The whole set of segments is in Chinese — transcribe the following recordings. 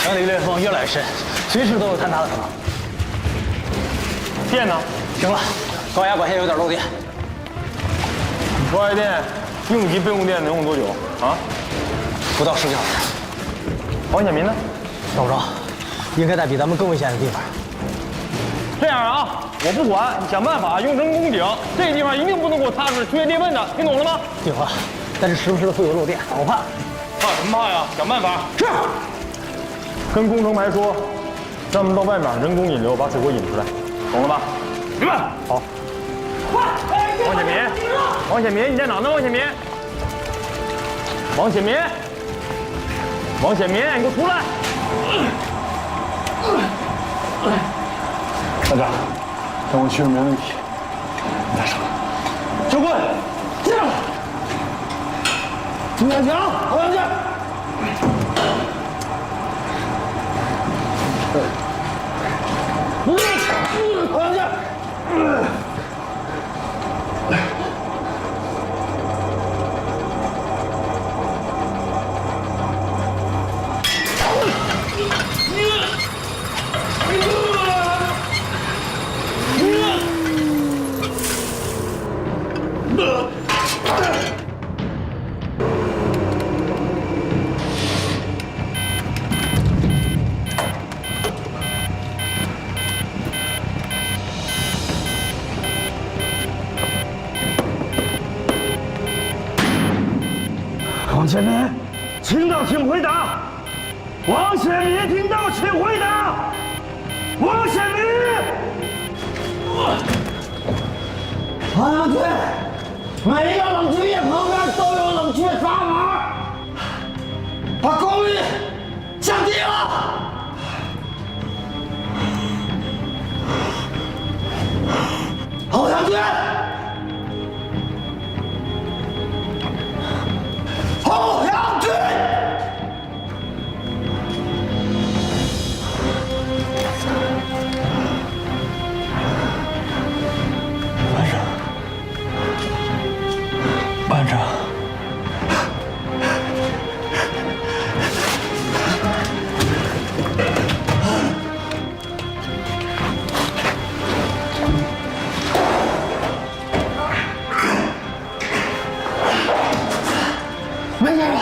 城里裂缝越来越深，随时都有坍塌的可能。电呢？停了，高压管线有点漏电。高压电应急备用电能用多久啊？不到10个小时。王显民呢？找不着，应该在比咱们更危险的地方。这样啊，我不管，你想办法用人工顶，这地方一定不能给我擦出剧烈裂纹的，听懂了吗？顶了，但是时不时的会有漏电，好怕。怕什么怕呀？想办法。是。跟工程排说，让他们到外面人工引流把水给我引出来，懂了吧？明白。好。快！王显民，王显民，你在哪呢？王显民，王显民，王显民，你给我出来！班长，让我确认没问题。带上。教官，进来。朱元强，欧阳剑。欧阳剑。王显民，听到请回答。王显民，听到请回答。王显民，欧阳军，每一个冷却液旁边都有冷却阀门，把功率降低了。欧阳军。欧阳军，班长，没事吧？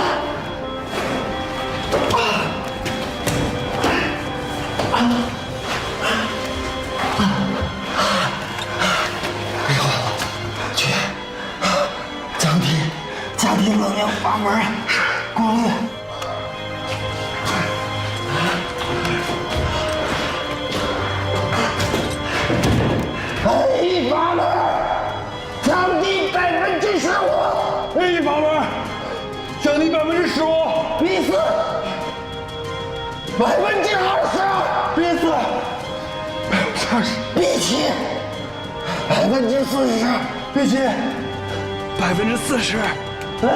去，降低冷凝阀门功率。A 阀门降低15%。A 阀门降低15%。B4 22%。B4 B7 40%。B7 40%。人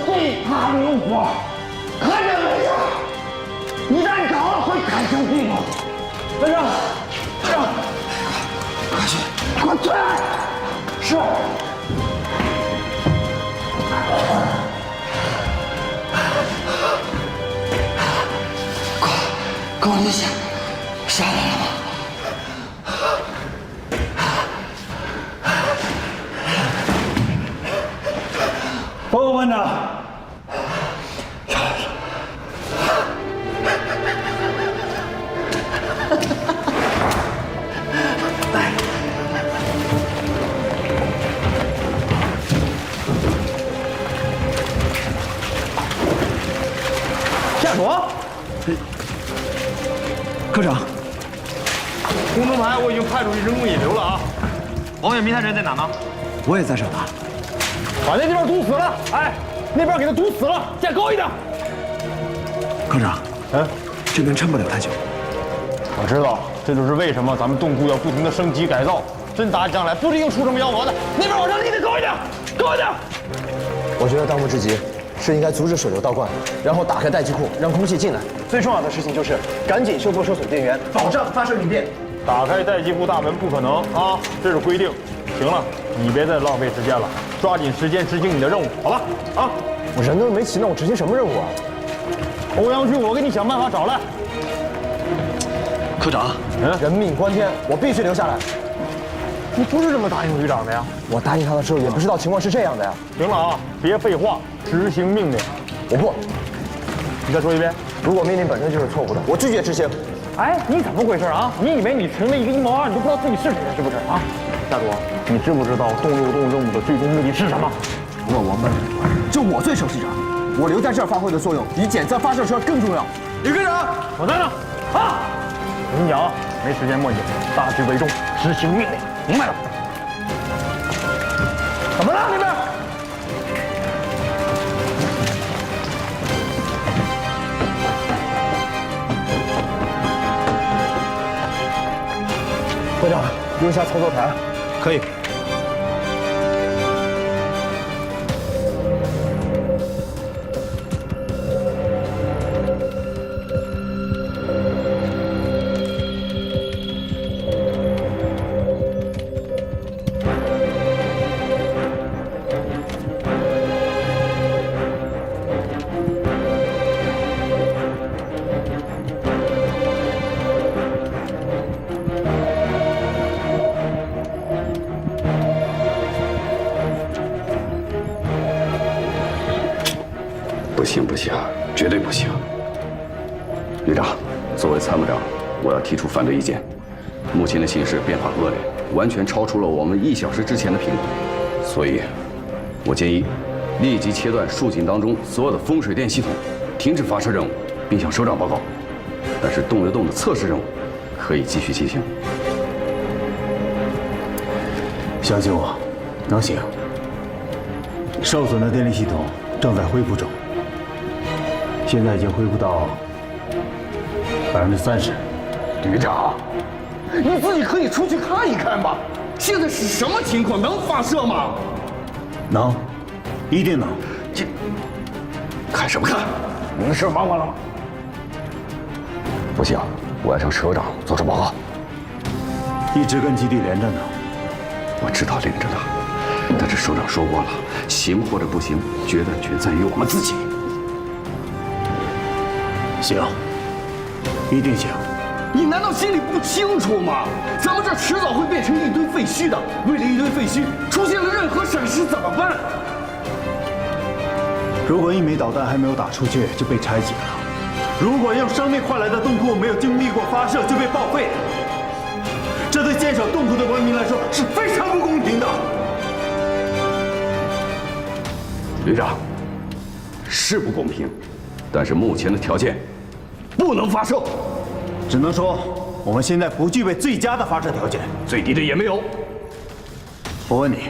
最怕明火，可这没事，一旦着了会产生地方。班长，快去，快退！是。高立下来了吗？报告班长，下来了。来，下锁。科长，工程排我已经派出去人工引流了啊。王显民他人在哪呢？我也在这呢。把那地方堵死了，哎，那边给他堵死了，架高一点。科长，这边撑不了太久。我知道，这就是为什么咱们洞窟要不停的升级改造，真打起仗来不一定出什么幺蛾子。那边往上立得高一点，高一点。我觉得当务之急是应该阻止水流倒灌，然后打开待机库，让空气进来。最重要的事情就是赶紧修复受损电源，保障发射运电。打开待机库大门不可能啊，这是规定。行了，你别再浪费时间了，抓紧时间执行你的任务，好吧？啊，我人都没齐呢，我执行什么任务啊？欧阳军，我给你想办法找来。科长，人命关天，我必须留下来。你不是这么答应旅长的呀？我答应他的时候也不知道情况是这样的呀。行了啊，别废话，执行命令。我不，你再说一遍。如果命令本身就是错误的，我拒绝执行。哎，你怎么回事啊？你以为你成了一个阴谋案，你都不知道自己是谁了，是不是啊？夏朵，你知不知道动六洞任务的最终目的是什么？除了王班长，就我最熟悉着。我留在这儿发挥的作用比检测发射车更重要。李科长，我在呢。啊！我跟你讲啊，没时间磨叽，大局为重，执行命令，明白了？怎么了你们？会长，用一下操作台。可以。不行不行，绝对不行！旅长，作为参谋长，我要提出反对意见。目前的形势变化恶劣，完全超出了我们1小时之前的评估，所以，我建议立即切断竖井当中所有的风水电系统，停止发射任务，并向首长报告。但是动流洞的测试任务可以继续进行。相信我，能行。受损的电力系统正在恢复中。现在已经恢复到30%。旅长，你自己可以出去看一看吧。现在是什么情况？能发射吗？能，一定能。这看什么看？你的事忙完了吗？不行，我要向首长做出报告。一直跟基地连着呢。我知道连着呢，但是首长说过了，行或者不行，决断权在于我们自己。行，一定行。你难道心里不清楚吗？咱们这迟早会变成一堆废墟的。为了一堆废墟，出现了任何闪失怎么办？如果1枚导弹还没有打出去就被拆解了，如果用生命换来的洞窟没有经历过发射就被报废了，这对坚守洞窟的文明来说是非常不公平的。旅长，是不公平，但是目前的条件不能发射。只能说我们现在不具备最佳的发射条件，最低的也没有。我问你，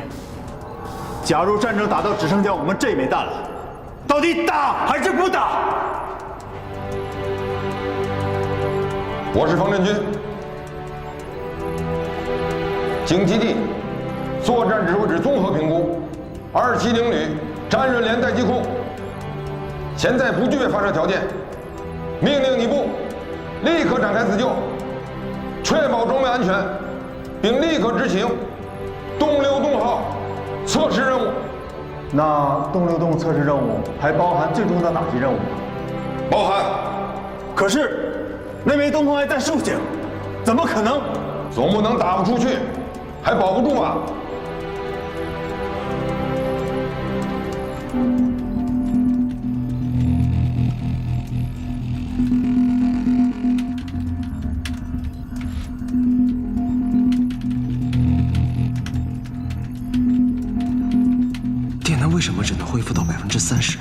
假如战争打到只剩下我们这枚弹了，到底打还是不打？我是方振军，经基地作战指挥室综合评估，270旅战刃连待机库现在不具备发射条件，命令你部立刻展开自救，确保装备安全，并立刻执行动流洞号测试任务。那动流洞测试任务还包含最终的打击任务吗？包含。可是那枚洞口还在竖井，怎么可能？总不能打不出去，还保不住吧？电能为什么只能恢复到30%？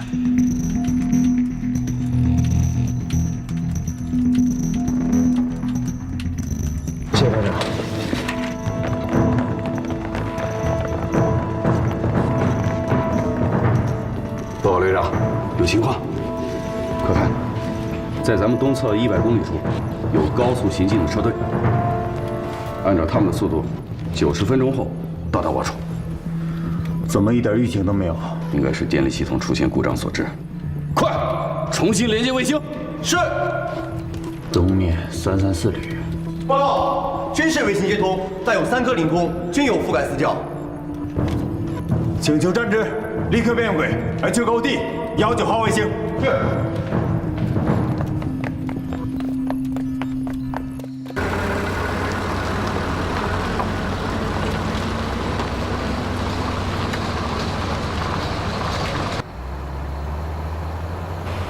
谢谢班长。报告旅长，有情况。快看，在咱们东侧100公里处，有高速行进的车队。按照他们的速度，90分钟后到达我处。怎么一点预警都没有？应该是电力系统出现故障所致。快，重新连接卫星。是。东面334旅。报告，军事卫星接通，带有3颗凌空，均有覆盖4角。请求战支，立刻变轨，而就高地19号卫星。是。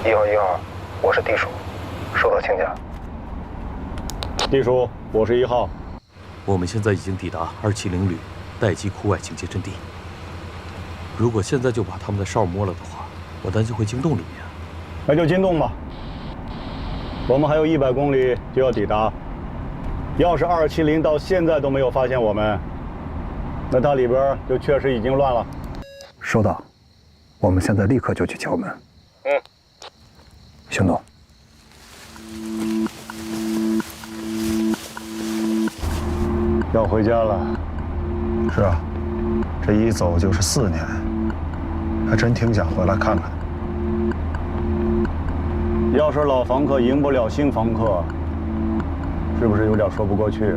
1号1号，我是地鼠，收到请假。地鼠，我是1号。我们现在已经抵达270旅待机库外警戒阵地。如果现在就把他们的哨摸了的话，我担心会惊动里面。那就惊动吧。我们还有100公里就要抵达。要是270到现在都没有发现我们，那它里边就确实已经乱了。收到，我们现在立刻就去敲门。行动。要回家了。是啊，这一走就是4年，还真挺想回来看看。要是老房客赢不了新房客，是不是有点说不过去？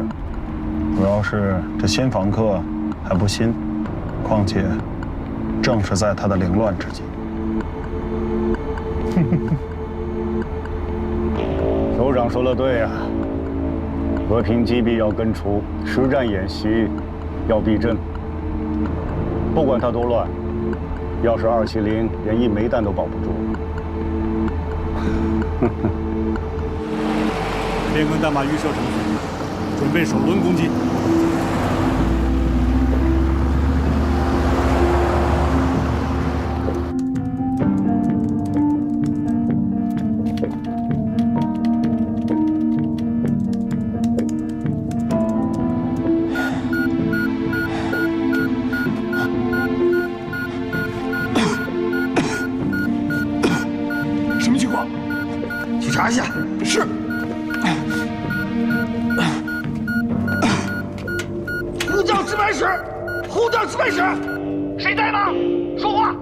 主要是这新房客还不新，况且正是在他的凌乱之际。首长说的对呀，和平击毙要根除，实战演习要避震。不管它多乱，要是270连1枚弹都保不住。变更弹码预设程序，准备首轮攻击。什么情况？去查一下。是。呼叫值班室，呼叫值班室，谁在吗？说话。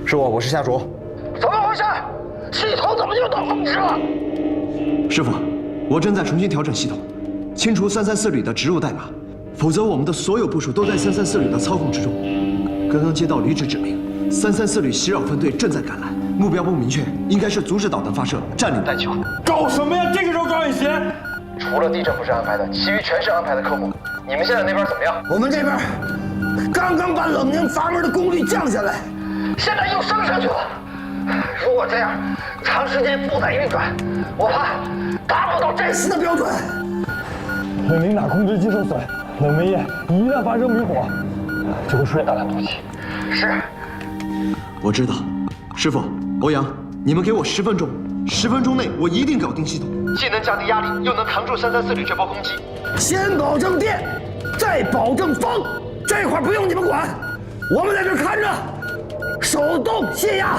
是我是夏卓。怎么回事？系统怎么又到峰值了？师傅，我正在重新调整系统，清除334旅的植入代码，否则我们的所有部署都在334旅的操控之中。刚刚接到离职指令，334旅袭扰分队正在赶来，目标不明确，应该是阻止导弹发射，占领待机库。搞什么呀？这个时候搞演习？除了地震不是安排的，其余全是安排的科目。你们现在那边怎么样？我们这边刚刚把冷凝阀门的功率降下来，现在又升上去了。如果这样长时间负载运转，我怕达不到战时的标准。冷凝塔控制器受损，冷媒液一旦发生明火，就会出现大量毒气。是。我知道，师傅，欧阳，你们给我10分钟，10分钟内我一定搞定系统，既能降低压力，又能扛住334旅这波攻击。先保证电，再保证风，这块不用你们管，我们在这看着，手动泄压。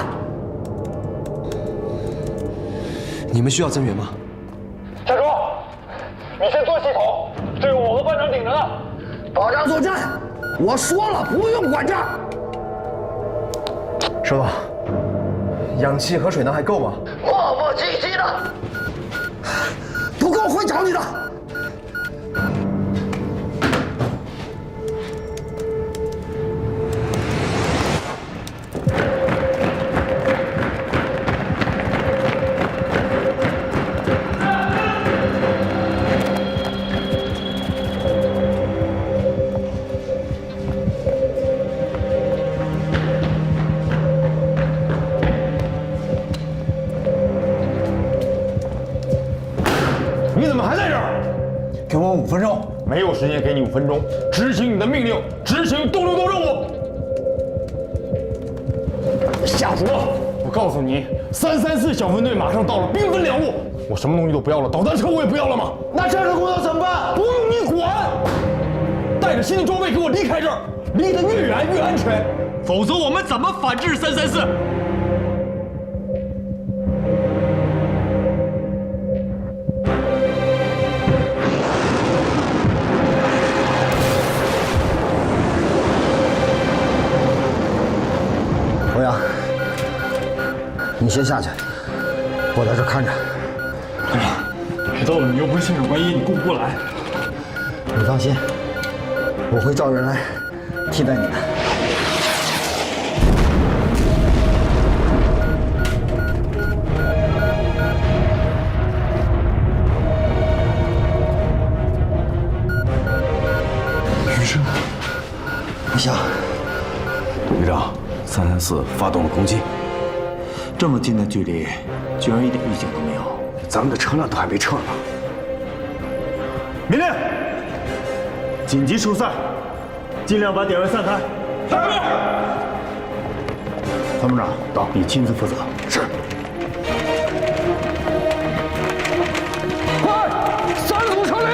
你们需要增援吗？夏卓，你先做系统，这个我和班长顶着呢。保障作战，我说了不用管账。收到。氧气和水呢还够吗？磨磨唧唧的，不够会找你的。你怎么还在这儿？给我5分钟。没有时间给你5分钟，执行你的命令，执行动流动任务。夏卓，我告诉你，334小分队马上到了，兵分2路。我什么东西都不要了，导弹车我也不要了吗？那战术工作怎么办？不用你管。带着新的装备给我离开这儿，离得越远越安全，否则我们怎么反制334？欧阳，你先下去，我在这看着。知道了，你又不是现场观音，你顾不过来。你放心，我会找人来替代你的。余生，不行，旅长，334发动了攻击。这么近的距离，居然一点预警都没有。咱们的车辆都还没撤呢。命令：紧急疏散，尽量把点位散开。参谋长，到，你亲自负责。是。快，3组撤离！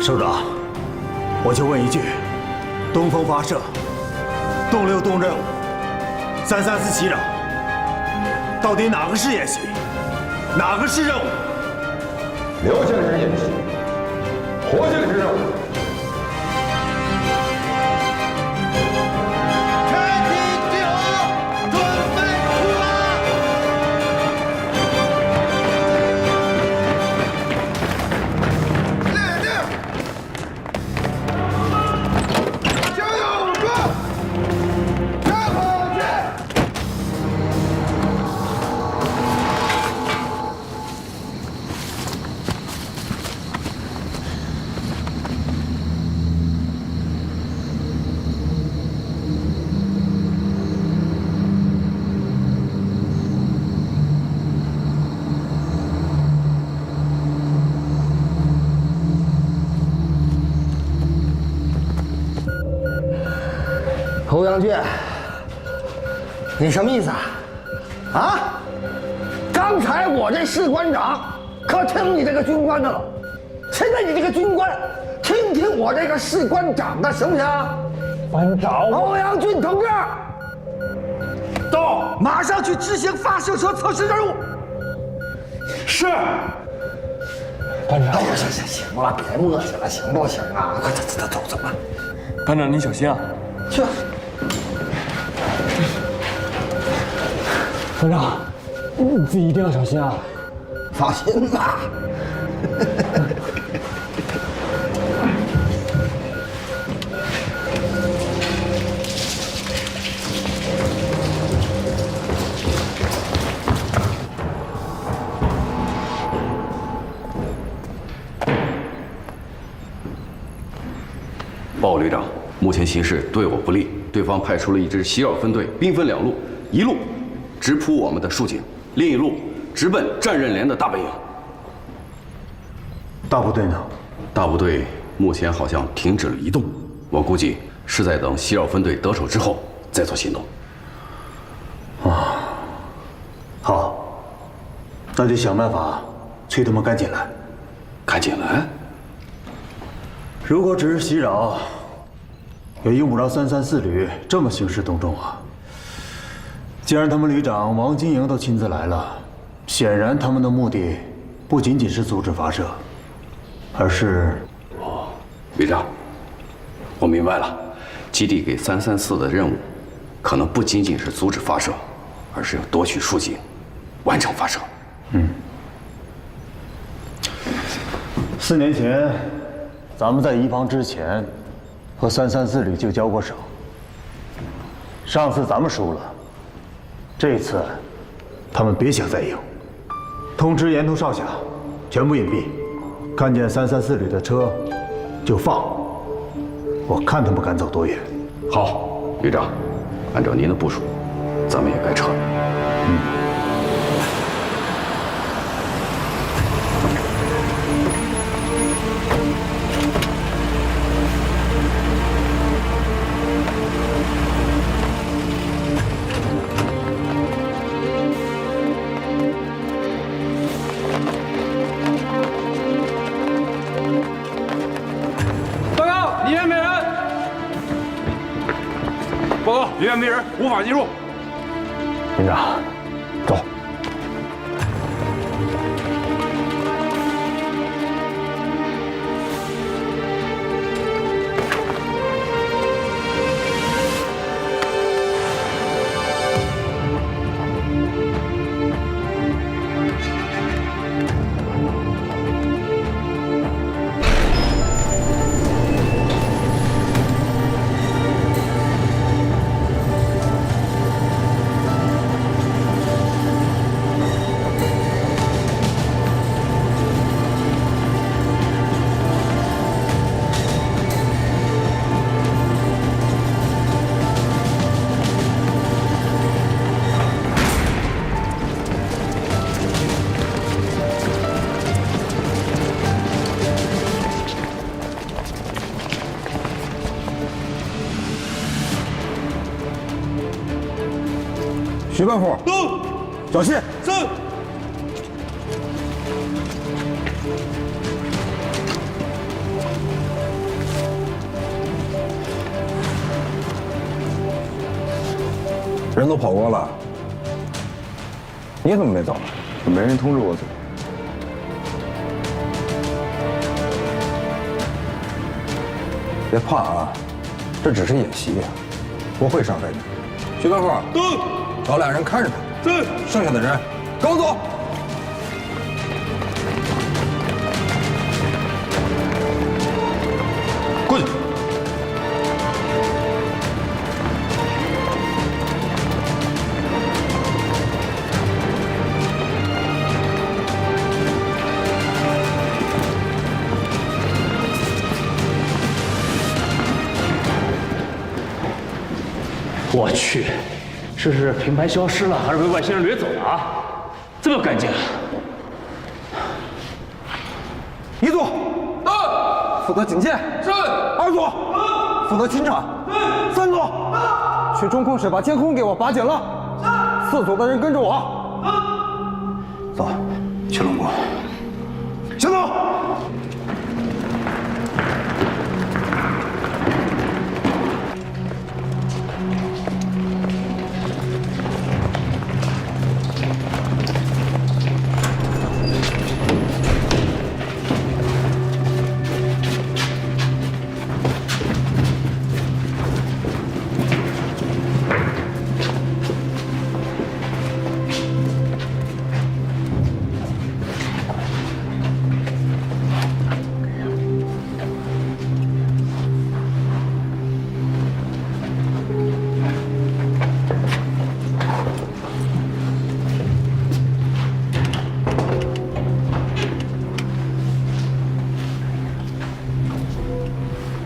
首长，我就问一句：东风发射，动6动任务，334袭扰，到底哪个是演习，哪个是任务？辽线是演习，活线是任务。全体集合，准备出发！立定！向右转，向后前。欧阳俊，你什么意思啊？啊！刚才我这士官长可听你这个军官的了，现在你这个军官听听我这个士官长的，行不行？班长，欧阳俊同志，到，马上去执行发射车测试任务。是。班长，哎呀，行了，别磨叽了，行不行啊？快走吧。班长您小心啊！去。班长，你自己一定要小心啊！放心吧。报告旅长，目前形势对我不利，对方派出了一支袭扰分队，兵分2路，一路直扑我们的竖井，另一路直奔战刃连的大本营。大部队呢？大部队目前好像停止了移动，我估计是在等袭扰分队得手之后再做行动。好，那就想办法催他们赶紧来。赶紧来！如果只是袭扰，也用不着334旅这么兴师动众啊。既然他们旅长王金营都亲自来了，显然他们的目的不仅仅是阻止发射，而是……旅长，我明白了，基地给334的任务，可能不仅仅是阻止发射，而是要夺取竖井，完成发射。4年前，咱们在移防之前，和334旅就交过手。上次咱们输了，这次他们别想再赢。通知沿途哨卡，全部隐蔽，看见334旅的车就放。我看他们敢走多远。好，旅长，按照您的部署，咱们也该撤了。里面没人，无法进入。营长，走。徐班副，到。小心。是。人都跑过了，你怎么没走？没人通知我走。别怕啊，这只是演习，不会伤害你。徐班副，找俩人看着他。是。剩下的人跟我走。过去。我去，这是品牌消失了，还是被外星人掠走了啊？这么干净！一组，负责警戒；是。二组，负责清场；三组，去中控室把监控给我拔紧了；四组的人跟着我。走，去龙宫。行动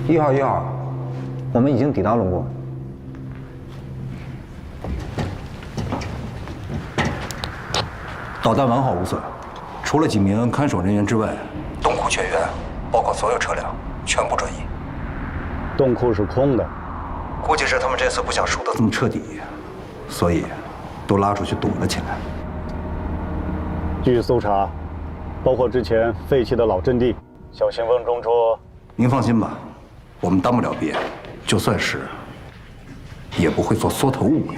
！1号，我们已经抵达龙宫。导弹完好无损，除了几名看守人员之外，洞库全员，包括所有车辆，全部转移。洞库是空的，估计是他们这次不想输得这么彻底，所以都拉出去躲了起来。据搜查，包括之前废弃的老阵地，小信封中说，您放心吧。我们当不了别，就算是，也不会做缩头乌龟。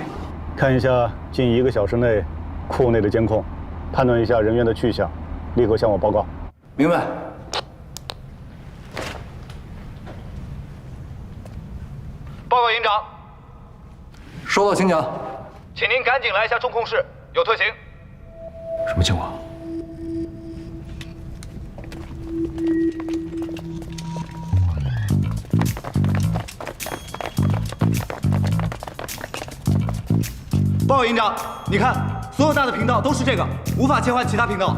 看一下近1个小时内库内的监控，判断一下人员的去向，立刻向我报告。明白。报告营长，收到，请讲。请您赶紧来一下中控室，有特情。什么情况？报告营长，你看，所有大的频道都是这个，无法切换其他频道。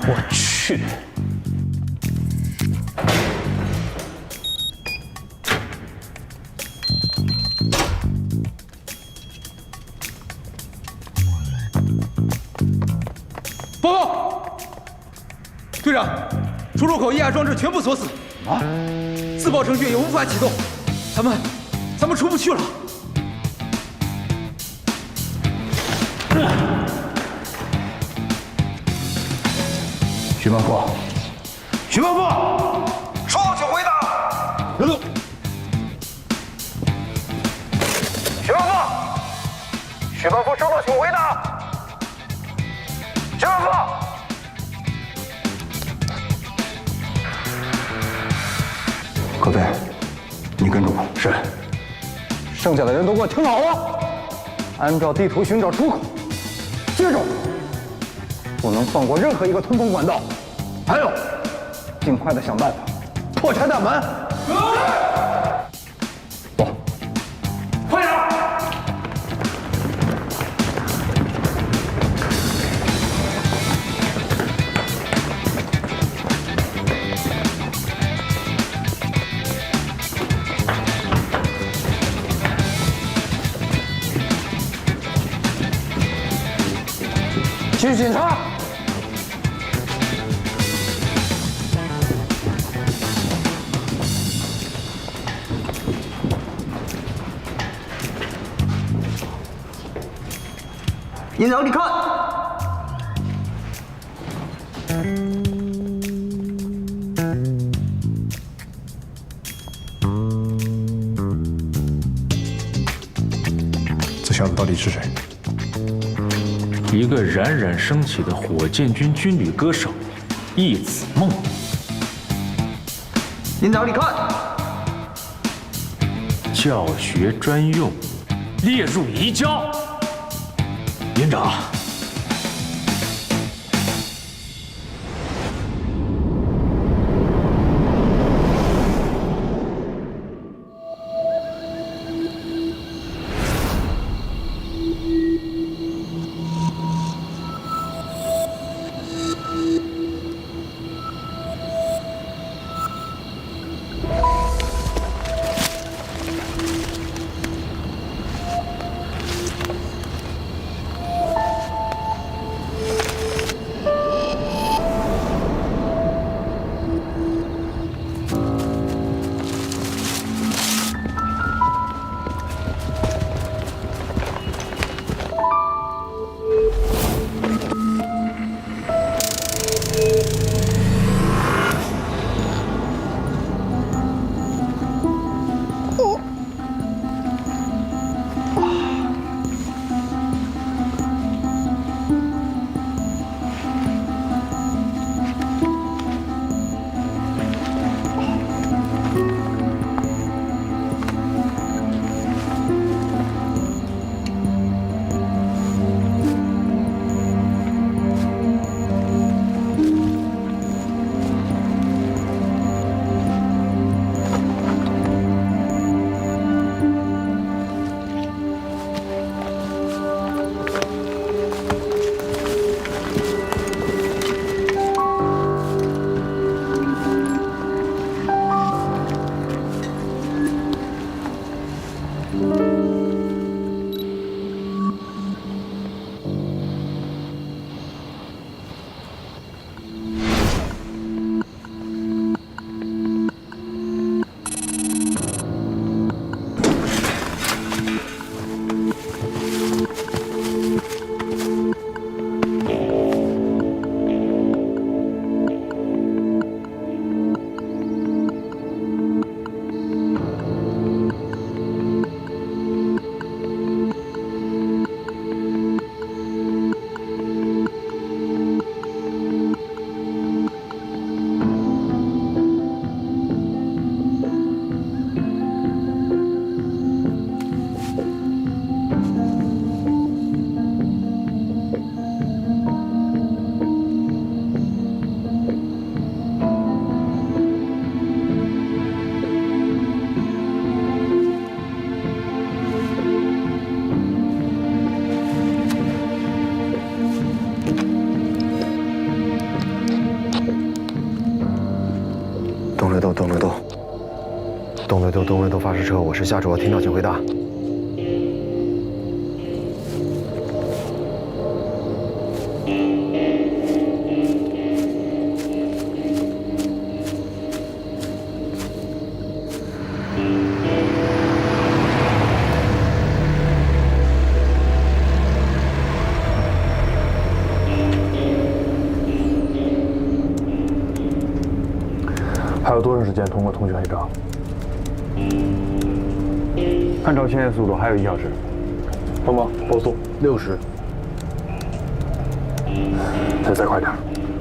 我去！报告，队长，出入口液压装置全部锁死。啊！自爆程序也无法启动，咱们出不去了。徐班副，徐班副，说到请回答。别动。徐班副，徐班副，说到请回答。徐班副。可飞，你跟着我。是。剩下的人都给我听好了，按照地图寻找出口，记住，不能放过任何一个通风管道。还有，尽快的想办法破拆弹门。走，快点！继续检查。营长你看，这小子到底是谁？一个冉冉升起的火箭军军旅歌手，义子梦。营长你看，教学专用，列入移交。营长。东雷豆发射车，我是夏卓，听到请回答。还有多长时间通过通讯黑障？按照现在速度还有1小时。峰哥，波速60。再快点。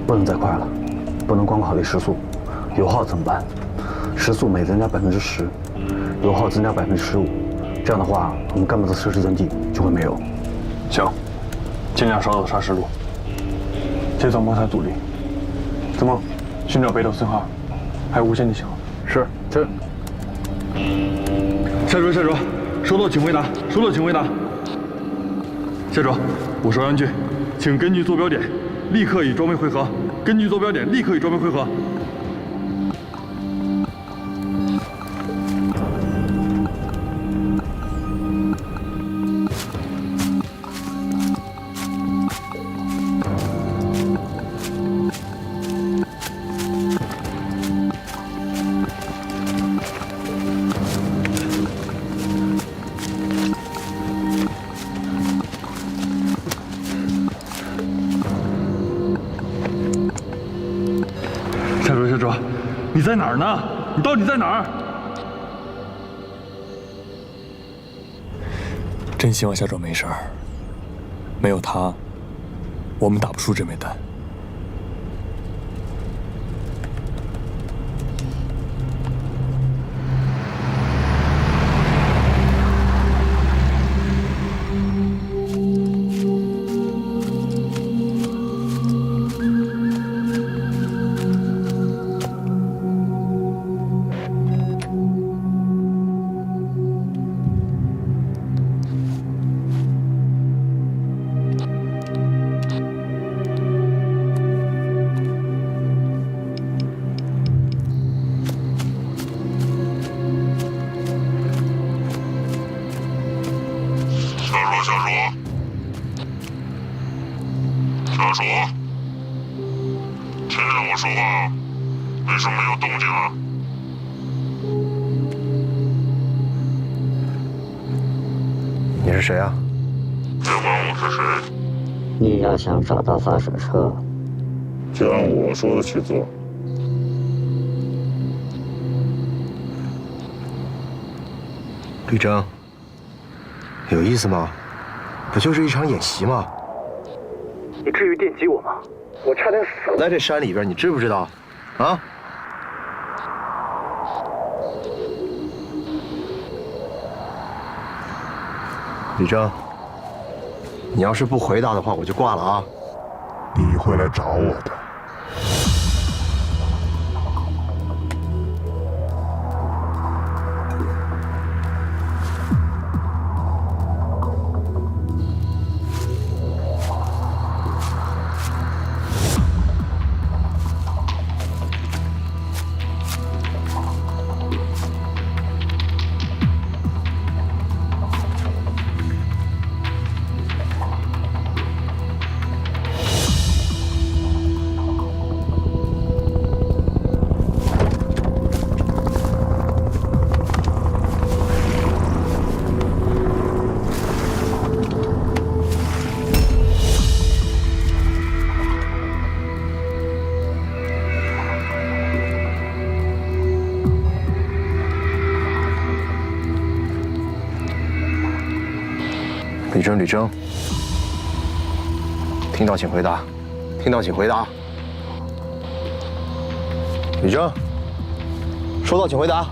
不能再快了，不能光考虑时速，油耗怎么办？时速每增加10%，油耗增加15%，这样的话，我们干部的测试增地就会没有。行，尽量少走砂石路，节省摩擦阻力。子梦，寻找北斗4号，还有无线地信号。是。下卓，收到请回答，收到请回答。下卓，我是欧阳俊，请根据坐标点立刻与装备汇合。根据坐标点立刻与装备汇合。你在哪儿呢？你到底在哪儿？真希望夏卓没事儿。没有他，我们打不出这枚弹。小鼠，听见我说话，为什么没有动静啊？你是谁啊？别管我是谁，你要想找到发射车，就按我说的去做。吕征，有意思吗？不就是一场演习吗？你至于电击我吗？我差点死在这山里边，你知不知道？啊？吕征，你要是不回答的话，我就挂了啊！你会来找我的。吕征，听到请回答，听到请回答。吕征，说到请回答。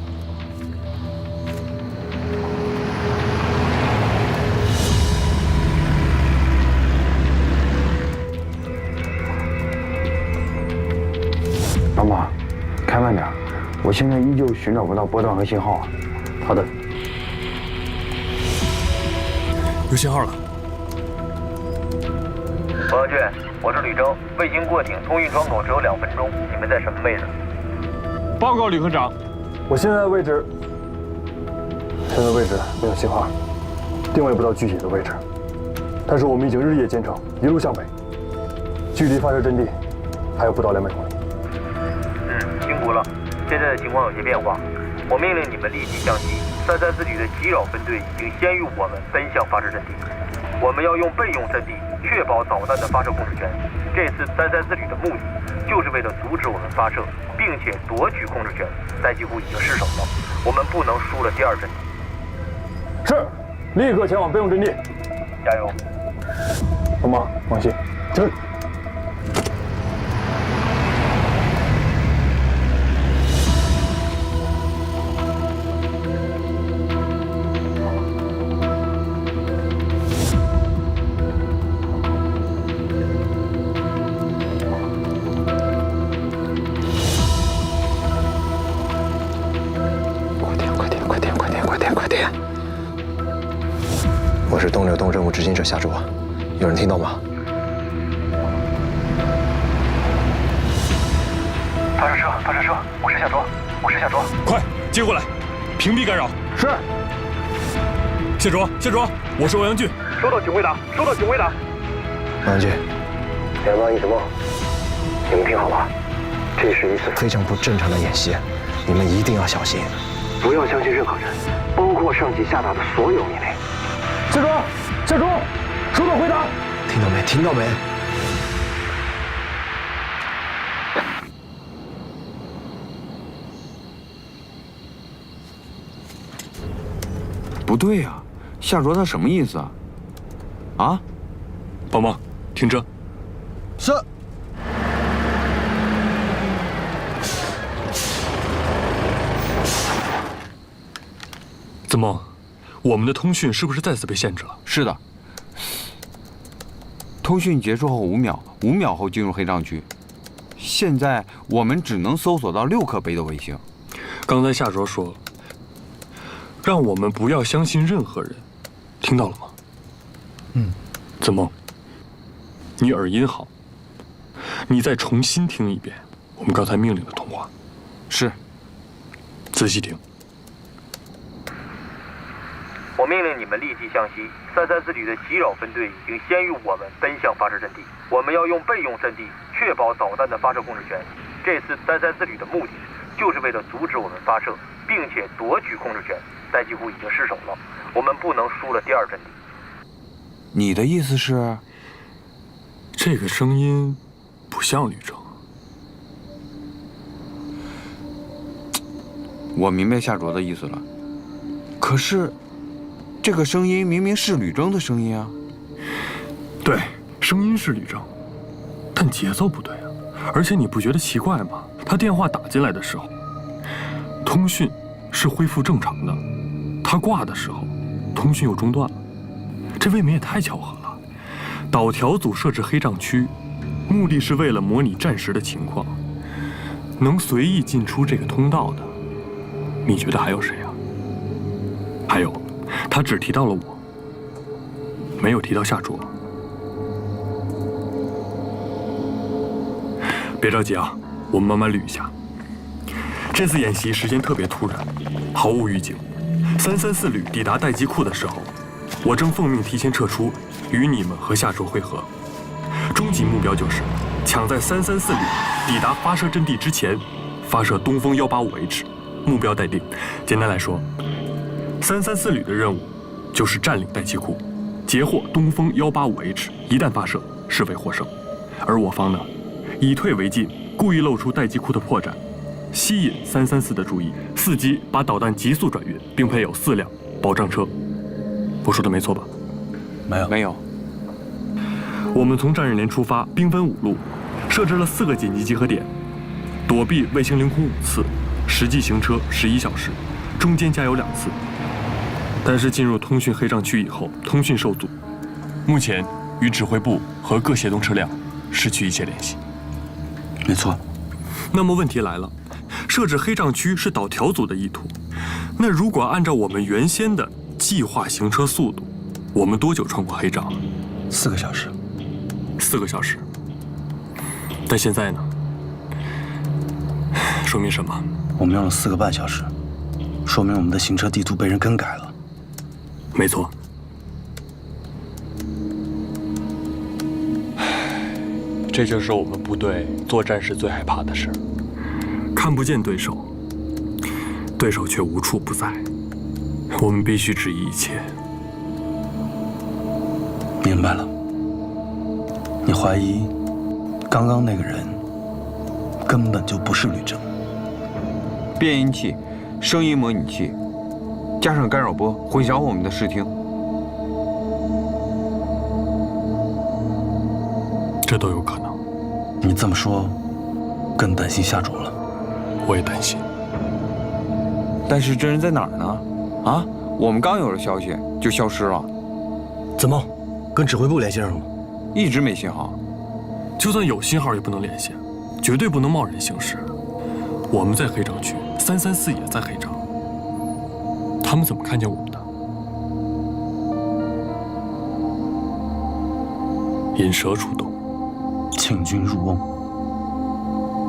老马，开慢点，我现在依旧寻找不到波段和信号啊。好的。有信号了。王耀俊，我是吕征，卫星过境通运窗口只有2分钟，你们在什么位置？报告李科长，我现在的位置没有信号，定位不到具体的位置，但是我们已经日夜兼程，一路向北，距离发射阵地还有不到200公里。辛苦了，现在的情况有些变化，我命令你们立即向西。334旅的袭扰分队已经先于我们奔向发射阵地，我们要用备用阵地确保导弹的发射控制权。这次334旅的目的就是为了阻止我们发射，并且夺取控制权。戴季虎已经失手了，我们不能输了第2阵地。是，立刻前往备用阵地。加油！老马，放心，真。我是东柳东任务执行者夏卓，有人听到吗？发射车，我是夏卓，快接过来，屏蔽干扰。是。夏卓，我是欧阳俊。收到，请回答。欧阳俊2万1直梦，你们听好了，这是一次非常不正常的演习，你们一定要小心，不要相信任何人，包括上级下达的所有命令。夏卓，收到回答。听到没？不对呀，夏卓他什么意思啊？啊？帮忙停车。是。子梦，我们的通讯是不是再次被限制了？是的。通讯结束后5秒后进入黑障区。现在我们只能搜索到6颗北斗卫星。刚才夏卓说，让我们不要相信任何人，听到了吗？嗯。子梦，你耳音好，你再重新听一遍我们刚才命令的通话。是。仔细听。我命令你们立即向西，334旅的袭扰分队已经先于我们奔向发射阵地。我们要用备用阵地，确保导弹的发射控制权。这次334旅的目的，就是为了阻止我们发射，并且夺取控制权。戴季库已经失手了，我们不能输了第2阵地。你的意思是？这个声音不像吕征。我明白夏卓的意思了，可是。这个声音明明是吕征的声音啊！对，声音是吕征，但节奏不对啊！而且你不觉得奇怪吗？他电话打进来的时候，通讯是恢复正常的；他挂的时候，通讯又中断了。这未免也太巧合了。导条组设置黑障区，目的是为了模拟战时的情况，能随意进出这个通道的，你觉得还有谁啊？还有。他只提到了我，没有提到夏卓。别着急啊，我们慢慢捋一下。这次演习时间特别突然，毫无预警。334旅抵达待机库的时候，我正奉命提前撤出，与你们和夏卓会合。终极目标就是抢在334旅抵达发射阵地之前，发射东风185H，目标待定。简单来说，334旅的任务就是占领待机库，截获东风185H，一旦发射，誓为获胜。而我方呢，以退为进，故意露出待机库的破绽，吸引334的注意，伺机把导弹急速转运，并配有4辆保障车。我说的没错吧？没有。我们从战日连出发，兵分5路，设置了4个紧急集合点，躲避卫星凌空5次，实际行车11小时，中间加油2次。但是进入通讯黑障区以后，通讯受阻，目前与指挥部和各协同车辆失去一切联系。没错。那么问题来了，设置黑障区是导条组的意图，那如果按照我们原先的计划行车速度，我们多久穿过黑障？4个小时。4个小时。但现在呢？说明什么？我们用了4个半小时，说明我们的行车地图被人更改了。没错。这就是我们部队作战时最害怕的事，看不见对手，对手却无处不在，我们必须质疑一切。明白了，你怀疑刚刚那个人根本就不是吕征。变音器、声音模拟器，加上干扰波，混淆我们的视听。这都有可能。你这么说，更担心夏卓了。我也担心。但是这人在哪儿呢？啊，我们刚有了消息就消失了。怎么，跟指挥部联系上了吗？一直没信号。就算有信号也不能联系，绝对不能贸然行事。我们在黑障区，334也在黑障，他们怎么看见我们的？引蛇出洞，请君入瓮，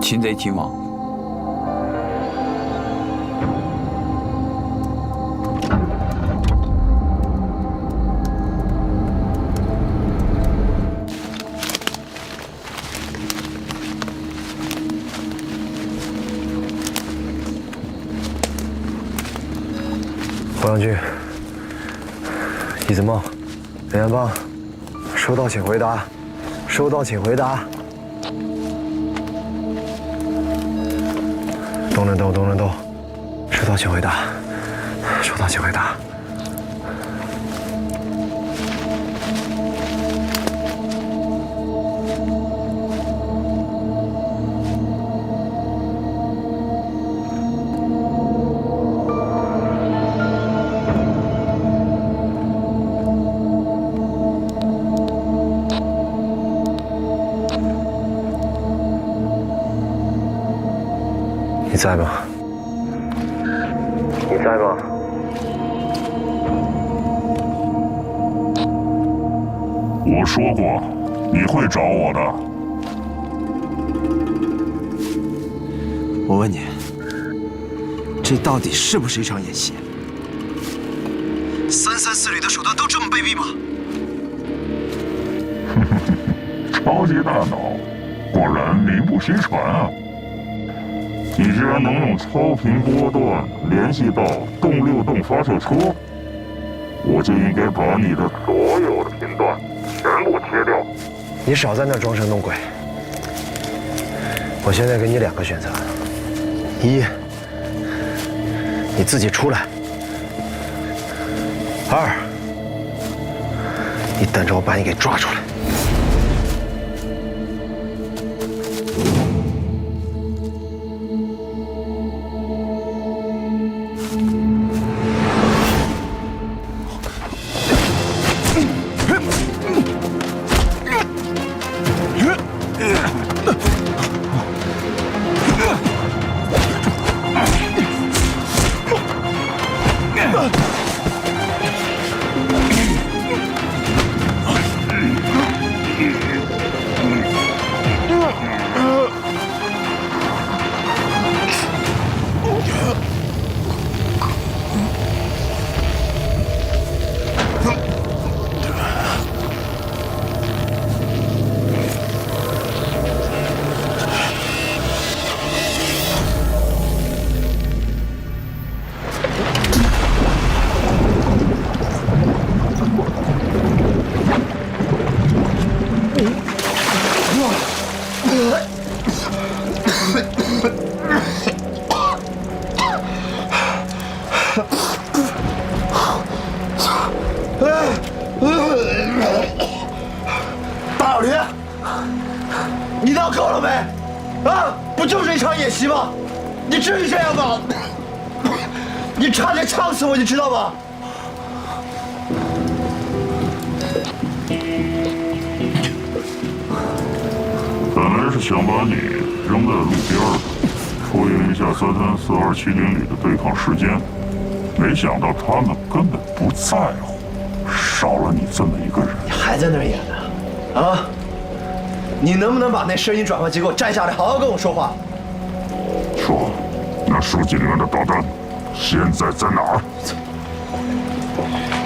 擒贼擒王。胡将军，李子梦，连安邦，收到请回答，收到请回答。东南东，东南东，收到请回答，收到请回答。在吗？你在吗？我说过，你会找我的。我问你，这到底是不是一场演习？334旅的手段都这么卑鄙吗？超级大脑，果然名不虚传啊！你居然能用超频波段联系到动6洞发射车，我就应该把你的所有的频段全部切掉。你少在那装神弄鬼！我现在给你2个选择：一，你自己出来；二，你等着我把你给抓出来。大老驴，你闹够了没？啊，不就是一场演习吗？你至于这样吗？你差点呛死我，你知道吗？本来是想把你扔在路边的，拖延一下334-270旅的对抗时间，没想到他们根本不在乎，少了你这么一个人。你还在那儿演呢？啊？你能不能把那声音转换机给我摘下来，好好跟我说话？说，那书记里面的导弹现在在哪儿？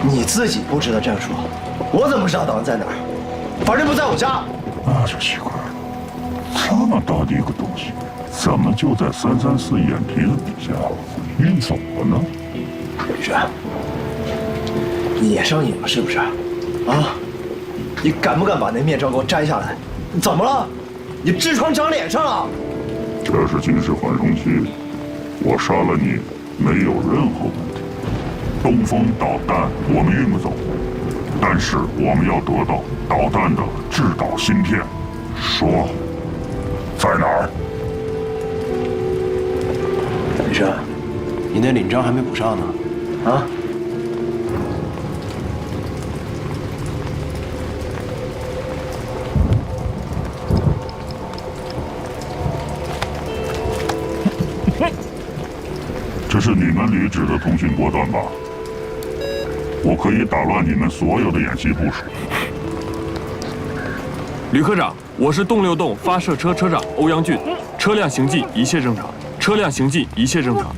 你自己不知道这样说，我怎么知道导弹在哪儿？反正不在我家。那就奇怪了，这么大的一个东西，怎么就在334眼皮子底下运走了呢？吕震，你也上瘾了是不是？啊？你敢不敢把那面罩给我摘下来？你怎么了？你痔疮长脸上了？这是军事缓冲期，我杀了你没有任何问题。东风导弹我们运不走，但是我们要得到导弹的制导芯片，说在哪儿？李生，你那领章还没补上呢，啊？这是你们旅指的通讯波段吧？我可以打乱你们所有的演习部署。吕科长，我是动6洞发射车车长欧阳俊，车辆行进一切正常，车辆行进一切正常。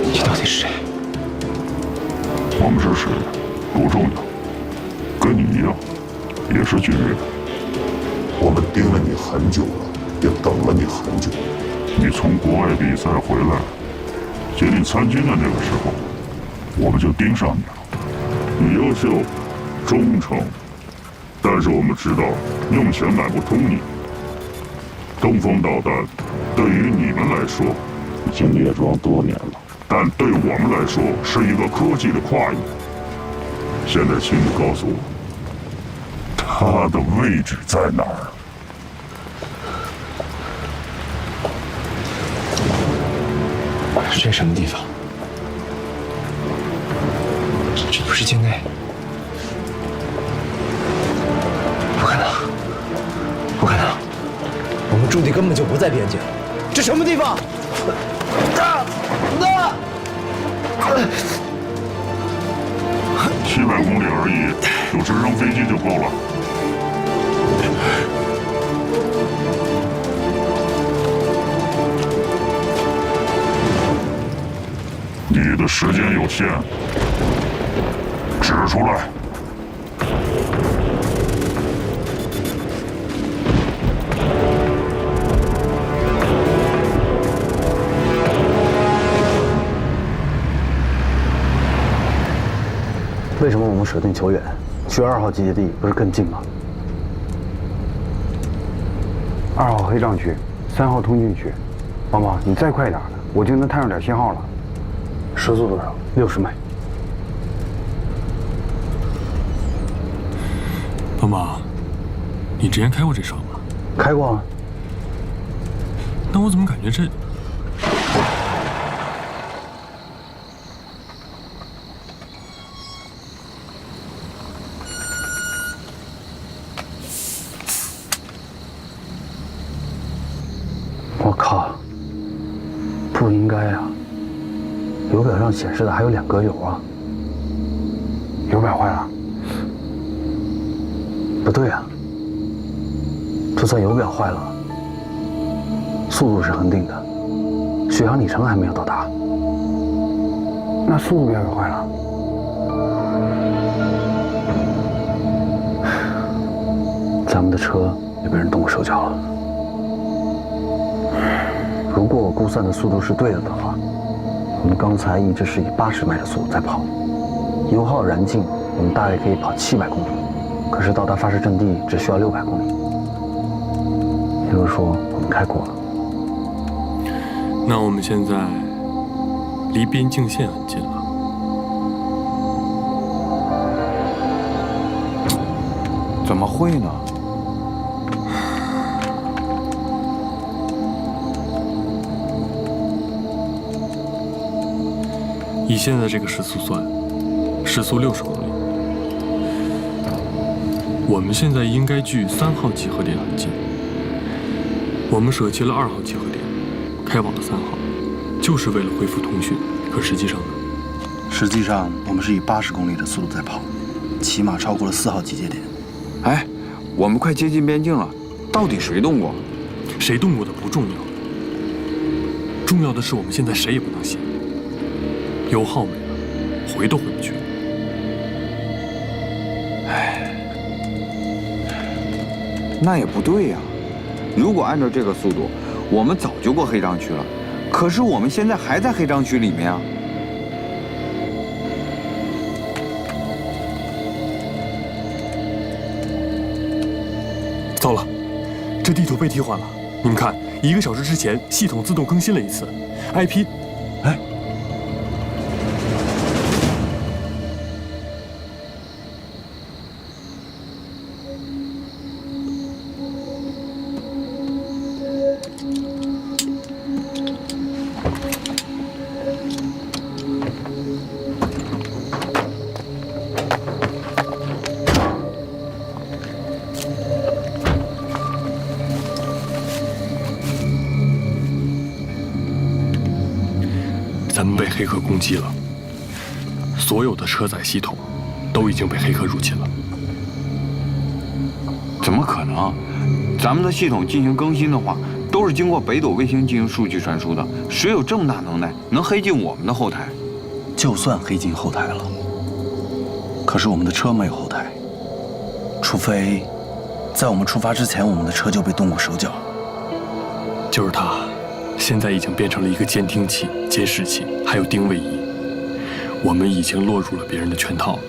你到底是谁？我们是谁不重要，跟你一样，也是军人。我们盯了你很久了，也等了你很久。你从国外比赛回来，接你参军的那个时候，我们就盯上你了。你优秀、忠诚，但是我们知道用钱买不通你。东风导弹对于你们来说已经列装多年了，但对我们来说是一个科技的跨越。现在请你告诉我，它的位置在哪儿？这什么地方？这不是境内？不可能，不可能！我们驻地根本就不在边境，这什么地方？700公里而已，有直升飞机就够了。你的时间有限，指出来。为什么我们舍定求远，去2号集结地不是更近吗？2号黑障区，3号通讯区。王妈，你再快点，我就能探上点信号了。时速多少？60迈。妈妈，你之前开过这车吗？开过啊。那我怎么感觉这……我靠，不应该啊！油表上显示的还有2格油啊。油表坏了？不对啊，就算油表坏了，速度是恒定的，续航里程还没有到达。那速度表也坏了？咱们的车也被人动过手脚了。如果我估算的速度是对的话，我们刚才一直是以80迈的速度在跑，油耗燃尽，我们大概可以跑700公里，可是到达发射阵地只需要600公里，也就是说我们开过了。那我们现在离边境线很近了。怎么会呢？以现在这个时速算，时速60公里。我们现在应该距3号集合点很近。我们舍弃了2号集合点，开往了3号，就是为了恢复通讯。可实际上呢？实际上我们是以80公里的速度在跑，起码超过了4号集结点。哎，我们快接近边境了，到底谁动过？谁动过的不重要，重要的是我们现在谁也不能信。油耗没了，回都回不去了。唉，那也不对呀。如果按照这个速度，我们早就过黑障区了。可是我们现在还在黑障区里面啊。糟了，这地图被替换了。你们看，1个小时之前系统自动更新了一次 ，IP， 哎。咱们被黑客攻击了，所有的车载系统都已经被黑客入侵了。怎么可能？咱们的系统进行更新的话，都是经过北斗卫星进行数据传输的。谁有这么大能耐，能黑进我们的后台？就算黑进后台了，可是我们的车没有后台，除非在我们出发之前，我们的车就被动过手脚。就是它。现在已经变成了一个监听器、监视器，还有定位仪。我们已经落入了别人的圈套了。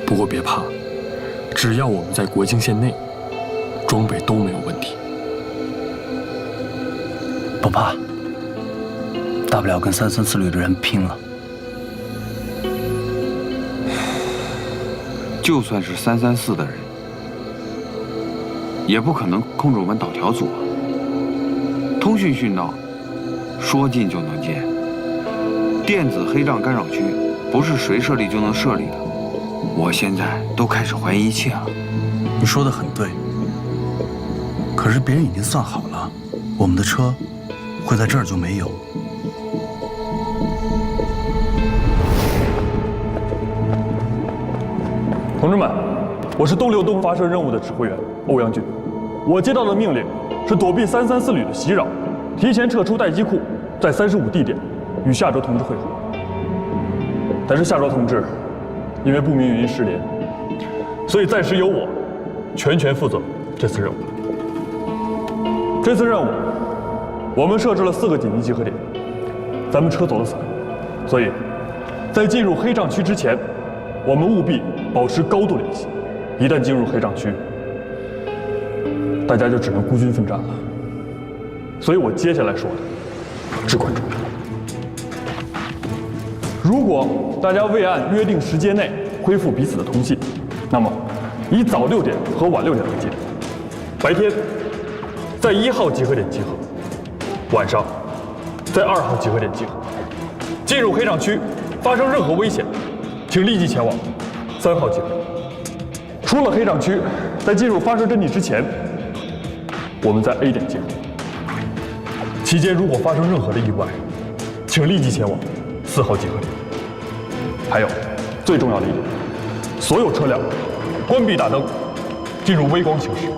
不过别怕，只要我们在国境线内，装备都没有问题。不怕，大不了跟334旅的人拼了。就算是334的人，也不可能控制我们导条组啊。通讯讯道说进就能进。电子黑障干扰区不是谁设立就能设立的，我现在都开始怀疑一切了。你说的很对，可是别人已经算好了，我们的车会在这儿就没有。同志们，我是东流东发射任务的指挥员欧阳俊。我接到的命令是躲避334旅的袭扰，提前撤出待机库，在35地点与夏卓同志会合。但是夏卓同志因为不明原因失联，所以暂时由我全权负责这次任务。这次任务我们设置了4个紧急集合点，咱们车走得散，所以在进入黑障区之前，我们务必保持高度联系。一旦进入黑障区，大家就只能孤军奋战了。所以我接下来说的至关重要。如果大家未按约定时间内恢复彼此的通信，那么以早6点和晚6点为界，白天在1号集合点集合，晚上在2号集合点集合。进入黑障区发生任何危险，请立即前往3号集合点。出了黑障区，在进入发射阵地之前，我们在 A 点集合。期间如果发生任何的意外，请立即前往4号集合点。还有最重要的一点，所有车辆关闭大灯，进入微光行驶。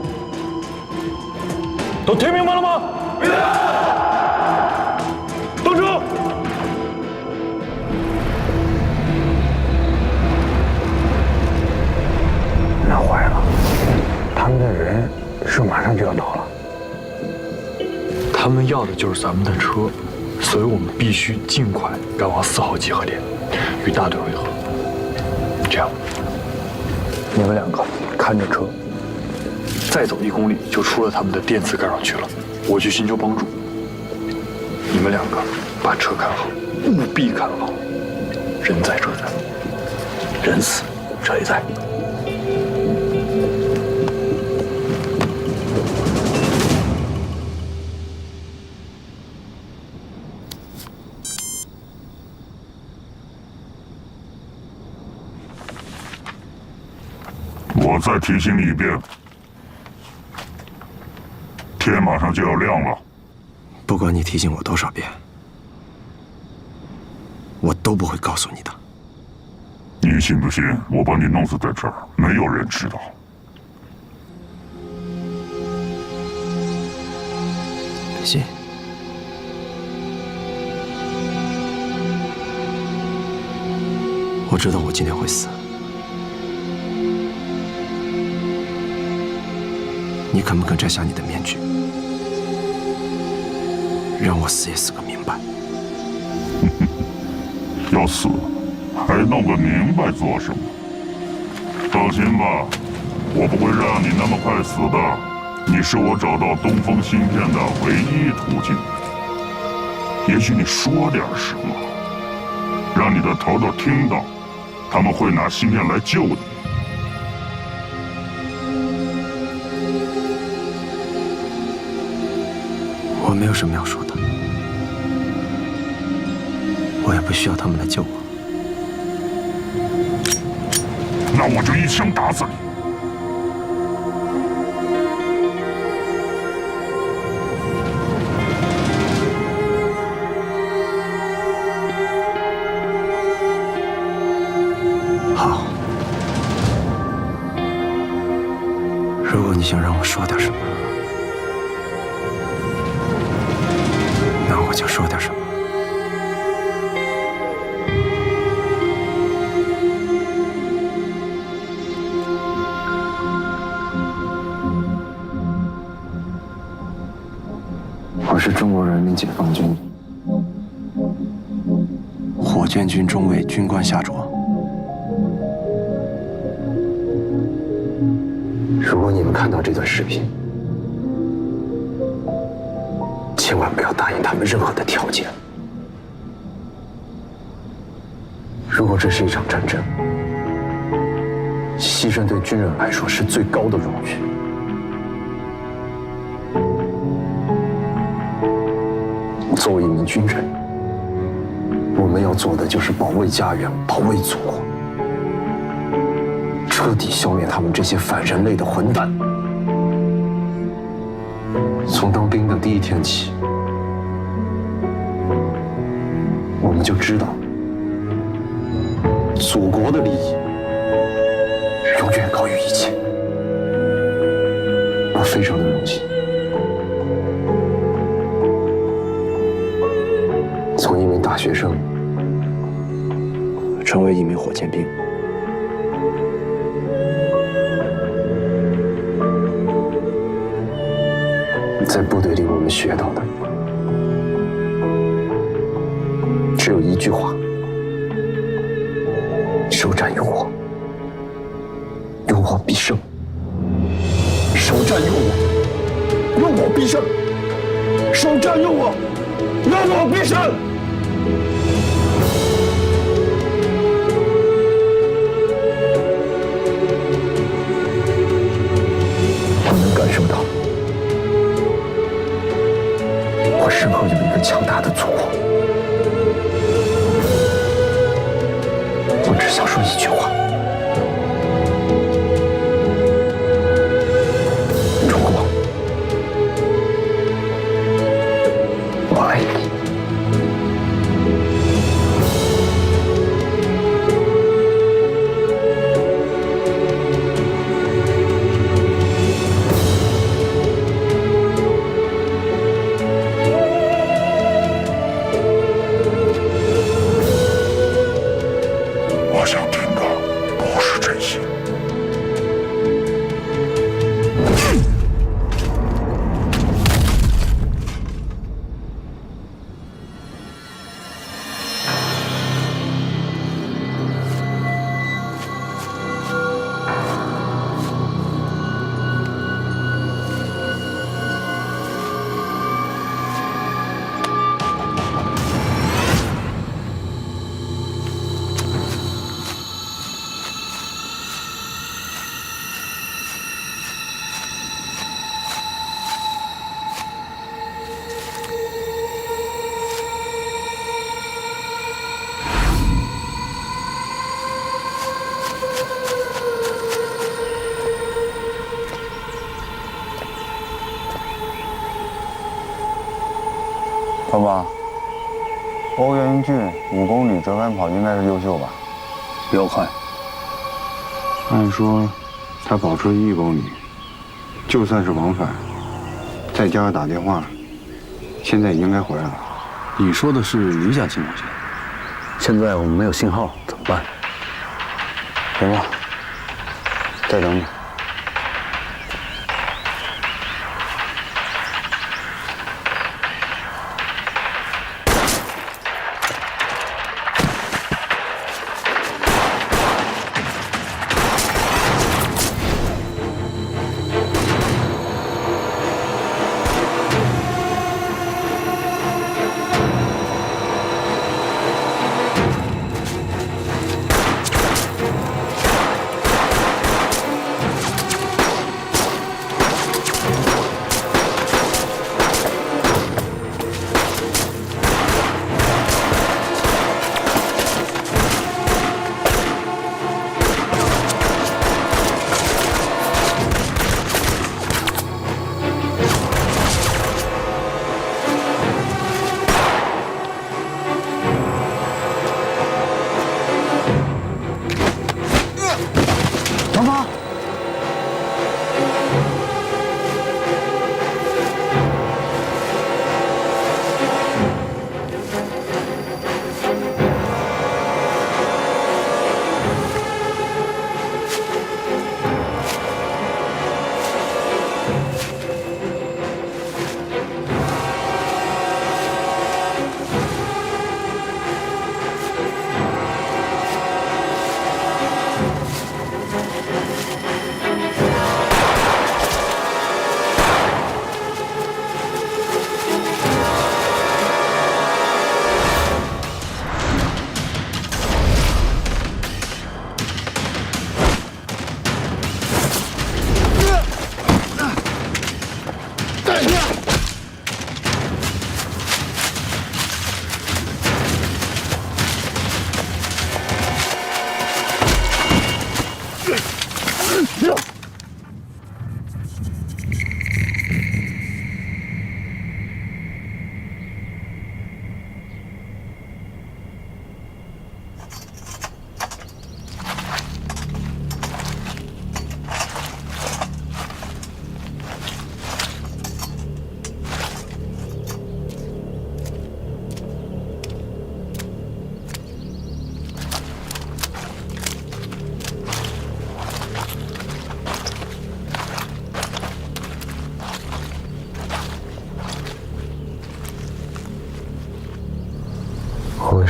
都听明白了吗？明白。登车。那坏了，他们的人是马上就要到了。他们要的就是咱们的车，所以我们必须尽快赶往4号集合点，与大队会合。这样，你们2个看着车，再走1公里就出了他们的电磁干扰区了。我去寻求帮助，你们2个把车看好，务必看好。人在车在，人死车也在。我再提醒你一遍，天马上就要亮了。不管你提醒我多少遍，我都不会告诉你的。你信不信我把你弄死在这儿，没有人知道。信。我知道我今天会死。你肯不肯摘下你的面具，让我死也死个明白？要死，还弄个明白做什么？放心吧，我不会让你那么快死的。你是我找到东风芯片的唯一途径。也许你说点什么，让你的头头听到，他们会拿芯片来救你。我没有什么要说的，我也不需要他们来救我。那我就一枪打死你！好，如果你想让我说点什么，那我就说点什么。我是中国人民解放军火箭军中尉军官夏卓。如果你们看到这段视频，千万不要答应他们任何的条件。如果这是一场战争，牺牲对军人来说是最高的荣誉。作为一名军人，我们要做的就是保卫家园，保卫祖国，彻底消灭他们这些反人类的混蛋。从当兵的第一天起，我们就知道，祖国的利益永远高于一切。我非常的荣幸，从一名大学生成为一名火箭兵。在部队里，我们学到的只有一句话：首战有我，有我必胜。首战有我，有我必胜。首战有我，有我必胜。我能感受到，我身后有一个强大的祖国。我只想说一句话：中国，我爱你。我想听的不是这些。爸爸，欧元俊5公里折返跑应该是优秀吧？要看。按说他跑出1公里，就算是往返，再加上打电话，现在应该回来了。你说的是理想情况下。现在我们没有信号，怎么办？行吧，再等等。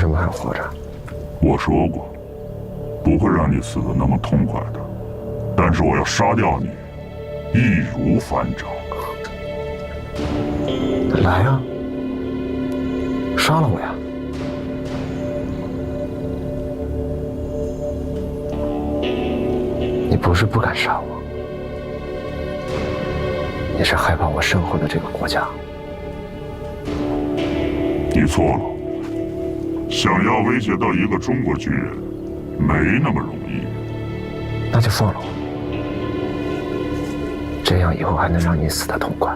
什么还活着？我说过，不会让你死得那么痛快的，但是我要杀掉你，易如反掌。来呀，杀了我呀！你不是不敢杀我，你是害怕我身后的这个国家。你错了，想要威胁到一个中国军人，没那么容易。那就放了我，这样以后还能让你死得痛快。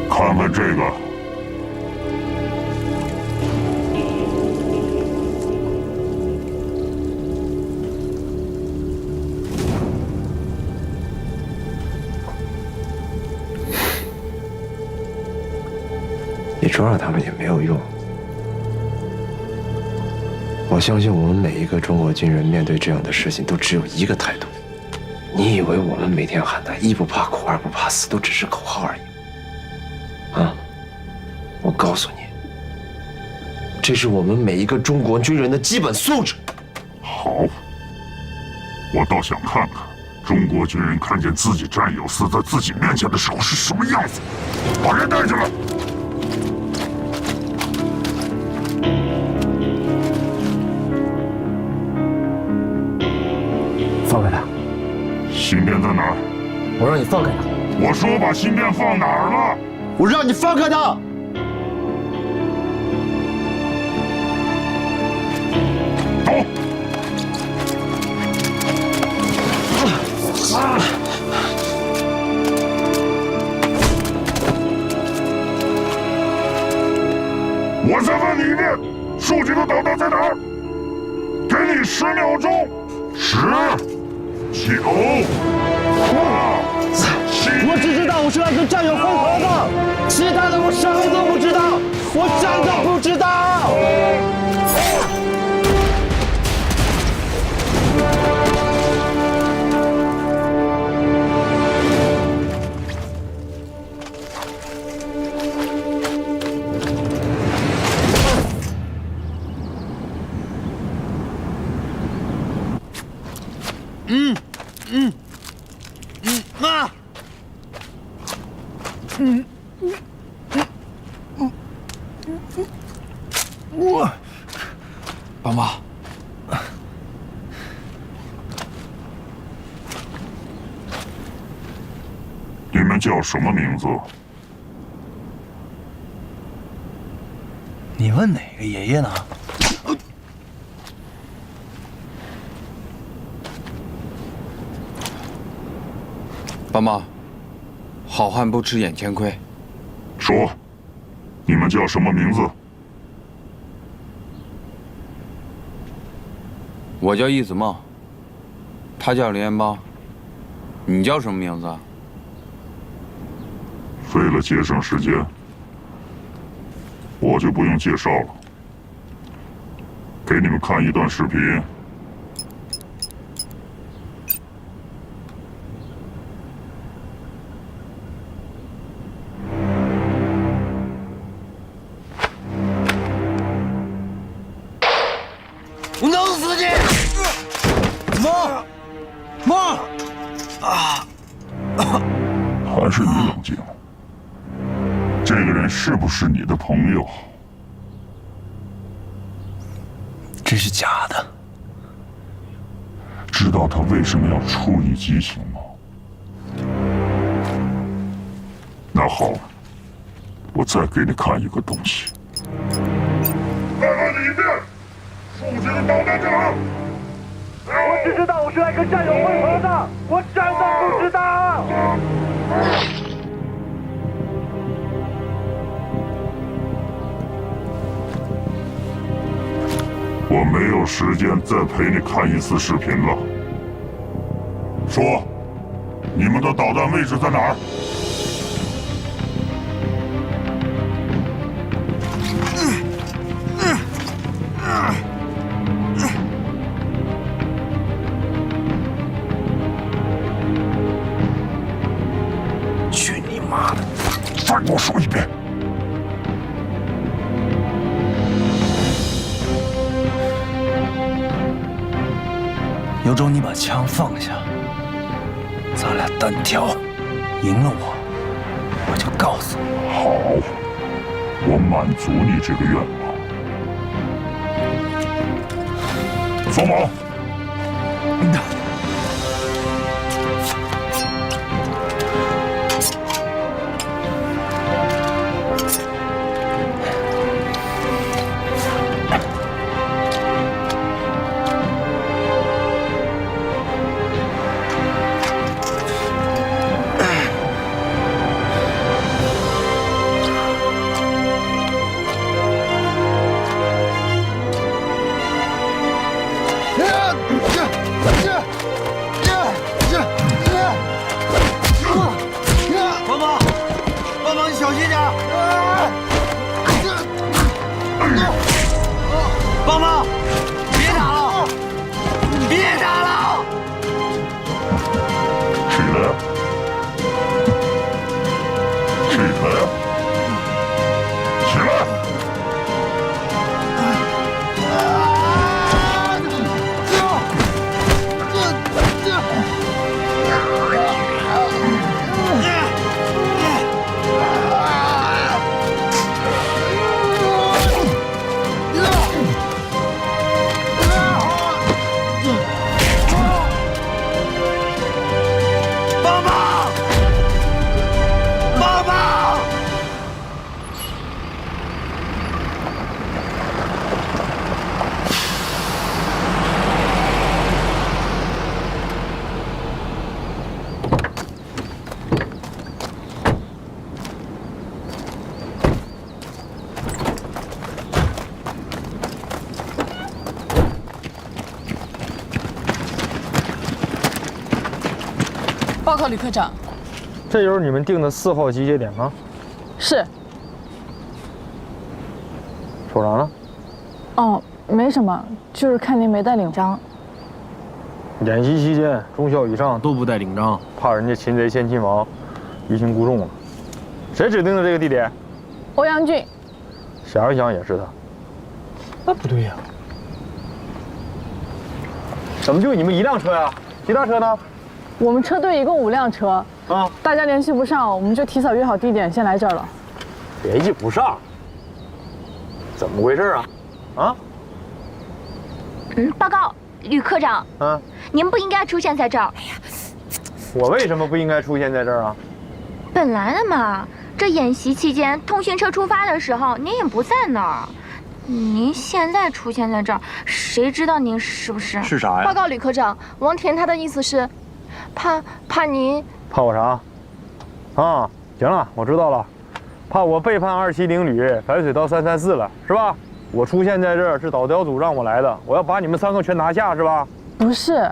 看看这个。你抓了他们也没有用。我相信我们每一个中国军人面对这样的事情都只有一个态度。你以为我们每天喊的一不怕苦二不怕死都只是口号而已？啊！我告诉你，这是我们每一个中国军人的基本素质。好，我倒想看看中国军人看见自己战友死在自己面前的时候是什么样子。把人带进来。放开他！芯片在哪儿？我让你放开他！我说把芯片放哪儿了？我让你放开他！走！我再问你一遍，竖起的导弹在哪儿？给你10秒钟，10、9、8、7。我只知道我是来跟战友会合的，其他的我什么都不知道，我真的不知道。爸妈，你们叫什么名字？你问哪个爷爷呢？爸妈，好汉不吃眼前亏。说，你们叫什么名字？我叫易子梦，他叫林彦邦，你叫什么名字？为了节省时间，我就不用介绍了。给你们看一段视频。我弄死你！妈，妈！还是你冷静。这个人是不是你的朋友？这是假的。知道他为什么要处以极刑吗？那好，我再给你看一个东西。再问你一遍，竖起的导弹在哪儿？我只知道我是来跟战友会合的，我真的不知道。我没有时间再陪你看一次视频了。说，你们的导弹位置在哪儿？去你妈有种你把枪放下，咱俩单挑，赢了我就告诉你。好，我满足你这个愿望。松绑。帮忙！别打了！别打了！起来！起来！起来！报告吕科长，这就是你们定的4号集结点吗？是。说啥呢？哦，没什么，就是看您没带领章。演习期间，中校以上都不带领章，怕人家擒贼先擒王，于情孤众了。谁指定的这个地点？欧阳俊。想一想也是他。那不对呀，怎么就你们1辆车呀？其他车呢？我们车队一共5辆车啊，大家联系不上，我们就提早约好地点，先来这儿了。联系不上？怎么回事啊？啊？报告吕科长。啊，您不应该出现在这儿。哎呀，我为什么不应该出现在这儿啊？本来的嘛，这演习期间，通讯车出发的时候，您也不在那儿。您现在出现在这儿，谁知道您是不是？是啥呀？报告吕科长，王田他的意思是，怕您。怕我啥？啊，行了，我知道了，怕我背叛270旅，反水到334了，是吧？我出现在这儿是导调组让我来的，我要把你们3个全拿下，是吧？不是，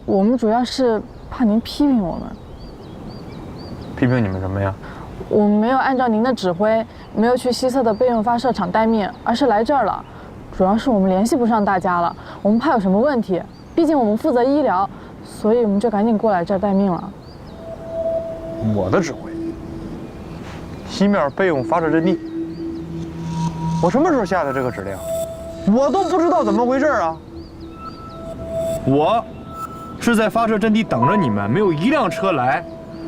我们主要是怕您批评我们。批评你们什么呀？我们没有按照您的指挥，没有去西侧的备用发射场待命，而是来这儿了。主要是我们联系不上大家了，我们怕有什么问题。毕竟我们负责医疗，所以我们就赶紧过来这儿待命了。我的指挥，西面备用发射阵地。我什么时候下的这个指令？我都不知道怎么回事啊！我是在发射阵地等着你们，没有1辆车来，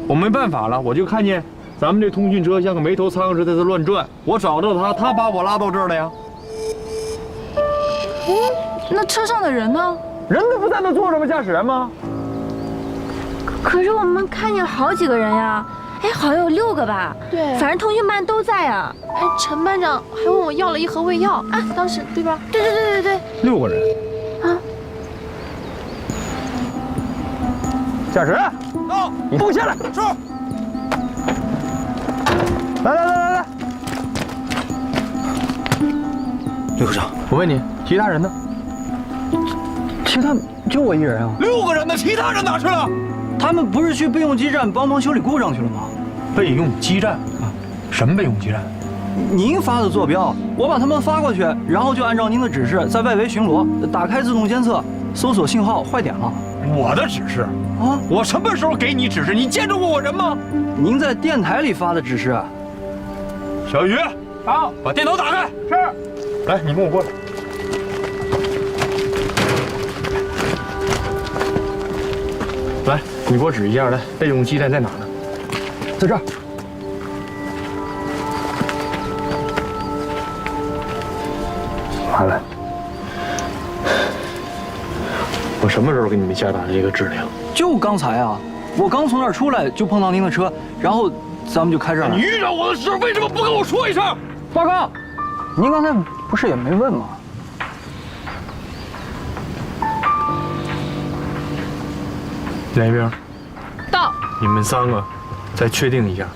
我没办法了，我就看见咱们这通讯车像个没头苍蝇似的在乱转，我找到他，他把我拉到这儿了呀。那车上的人呢？人都不在那坐着吗？驾驶员吗？可是我们看见好几个人呀，哎，好像有6个吧？对，反正通讯班都在啊。哎，陈班长还问我要了1盒胃药啊，当时对吧？对。6个人。啊。驾驶，到，你动下来。是。来。吕科长，我问你，其他人呢？其他就我一人啊。6个人呢，其他人哪去了？他们不是去备用基站帮忙修理故障去了吗？备用基站啊？什么备用基站？您发的坐标，我把他们发过去，然后就按照您的指示在外围巡逻，打开自动监测，搜索信号坏点了。我的指示啊？我什么时候给你指示？你见着过我人吗？您在电台里发的指示。小雨，好，把电脑打开。是。来，你跟我过来。来，你给我指一下，来，备用基带在哪呢？在这儿。拿来。我什么时候给你们下达这个指令？就刚才啊，我刚从那儿出来就碰到您的车，然后咱们就开这儿了。你遇到我的时候为什么不跟我说一声？报告，您刚才不是也没问吗？哪边？到。你们3个再确定一下，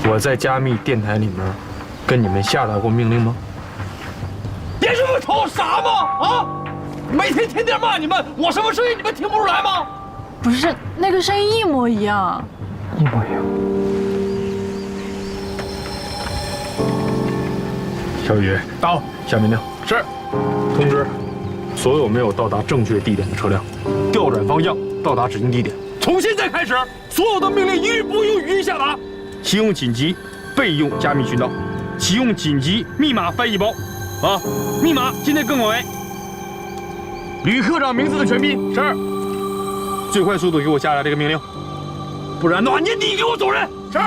我在加密电台里面跟你们下达过命令吗？你是不是瞅我傻吗？啊！每天天天骂你们，我什么声音你们听不出来吗？不是，那个声音一模一样。一模一样。小雨，到，下命令。是。通知所有没有到达正确地点的车辆，调转方向到达指定地点。从现在开始，所有的命令一律不用语音下达，启用紧急备用加密渠道，启用紧急密码翻译包。啊，密码今天更改为吕科长名字的全拼。是。最快速度给我下达这个命令，不然的话年底给我走人。是。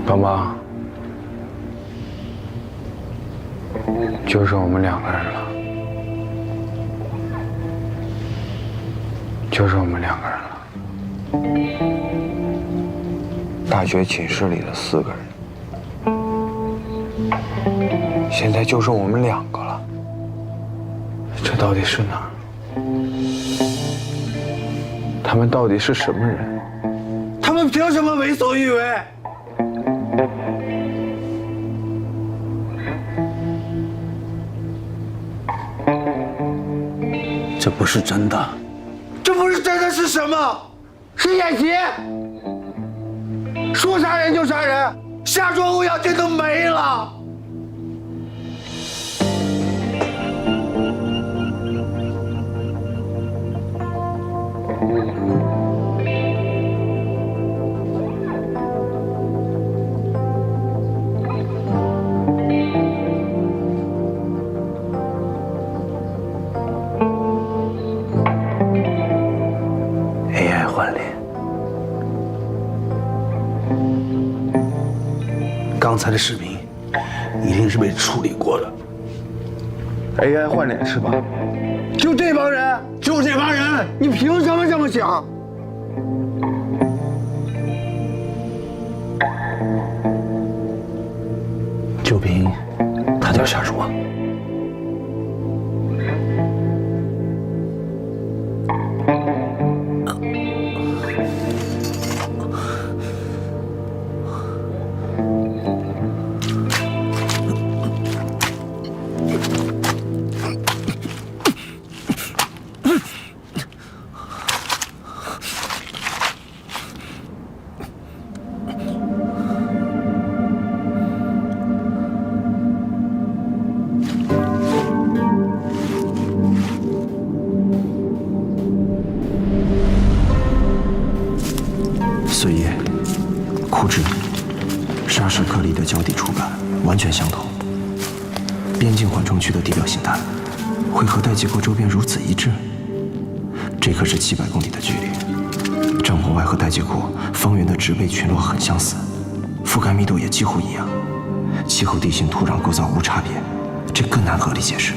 帮帮，就剩我们2个人了，就剩我们2个人了。大学寝室里的4个人，现在就剩我们2个了。这到底是哪儿？他们到底是什么人？他们凭什么为所欲为？这不是真的。这不是真的是什么？是演习。说杀人就杀人，下周欧阳靖都没了。AI 换脸。刚才的视频一定是被处理过的。AI 换脸是吧？就这帮人，就这帮人，你凭什么这么想？就凭他叫夏茹啊。碎叶、枯枝、砂石颗粒的交地触感完全相同。边境缓冲区的地表形态会和代结构周边如此一致？这可是700公里的距离。帐篷外和代结库方圆的植被群落很相似，覆盖密度也几乎一样，气候、地形、土壤构造无差别，这更难合理解释。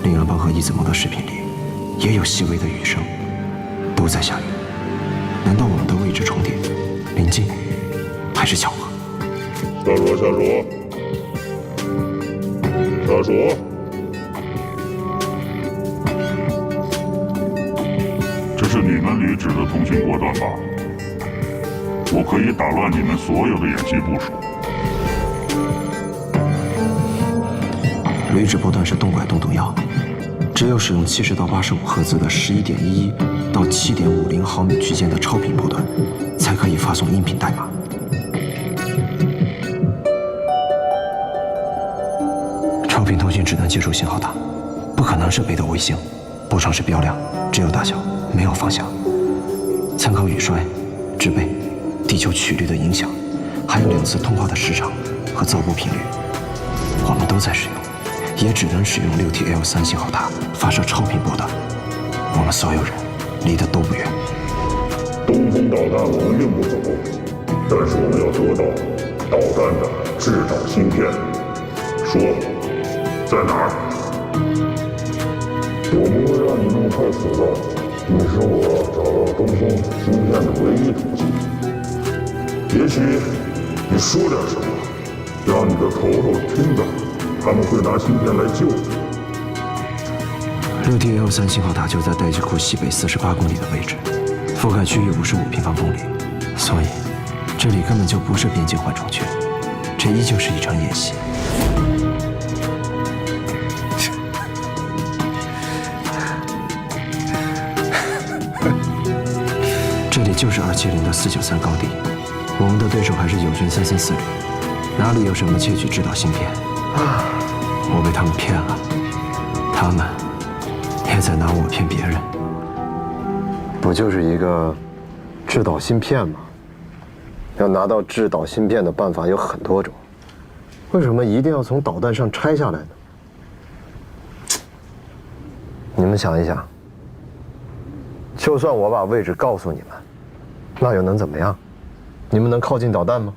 另安邦和伊子蒙的视频里也有细微的雨声，都在下雨。难道我们的位置重叠、临近，还是巧合？下属，下属，下属，这是你们旅指的通信波段吧？我可以打乱你们所有的演习部署。旅指波段是动拐动动药，只有使用70到85赫兹的11.11到7.50毫米区间的超频波段，才可以发送音频代码。超频通讯只能接收信号塔，不可能是北斗卫星，波长是标量，只有大小，没有方向。参考雨衰、植被、地球曲率的影响，还有2次通话的时长和噪波频率，我们都在使用，也只能使用6TL3信号塔发射超频波段。我们所有人离得都不远。东风导弹我们运不走，但是我们要得到导弹的制导芯片。说，在哪儿？我不会让你那么快死的。你是我找到东风芯片的唯一途径。也许你说点什么，让你的头头听到，他们会拿芯片来救你。6TL3信号塔就在待机库西北48公里的位置，覆盖区域55平方公里，所以这里根本就不是边境缓冲区，这依旧是一场演习。这里就是270的493高地，我们的对手还是友军334旅，哪里有什么窃取制导芯片？我被他们骗了，他们也在拿我骗别人。不就是一个制导芯片吗？要拿到制导芯片的办法有很多种，为什么一定要从导弹上拆下来呢？你们想一想，就算我把位置告诉你们，那又能怎么样？你们能靠近导弹吗？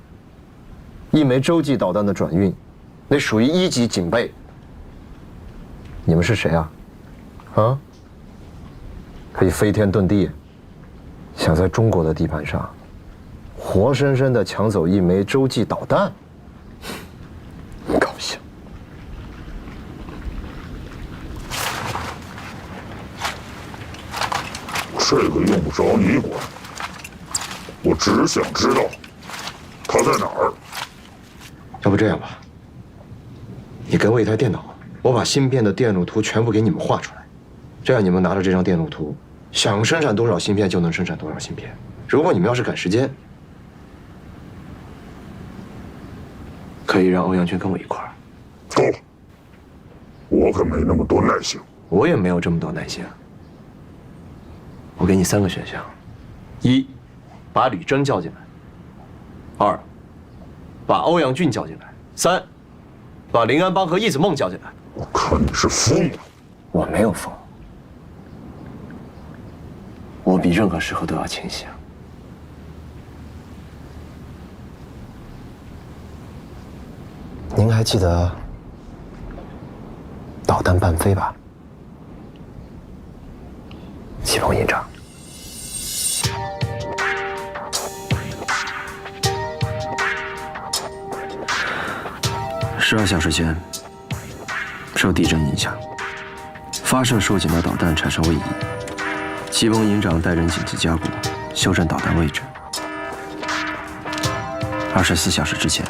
一枚洲际导弹的转运，那属于1级警备。你们是谁啊？啊？可以飞天遁地，想在中国的地盘上，活生生的抢走一枚洲际导弹，高兴。这个用不着你管，我只想知道他在哪儿。要不这样吧，你给我一台电脑，我把芯片的电路图全部给你们画出来，这样你们拿着这张电路图，想生产多少芯片就能生产多少芯片。如果你们要是赶时间，可以让欧阳军跟我一块儿。够了，我可没那么多耐性。我也没有这么多耐心。我给你3个选项：1，把吕征叫进来； 2，把欧阳俊叫进来；3，把林安邦和易子梦叫进来。我看你是疯了。我没有疯，我比任何时候都要清醒。您还记得导弹伴飞吧，启鹏营长？12小时前，受地震影响，发射收紧的导弹产生位移，启鹏营长带人紧急加固，修正导弹位置。24小时之前，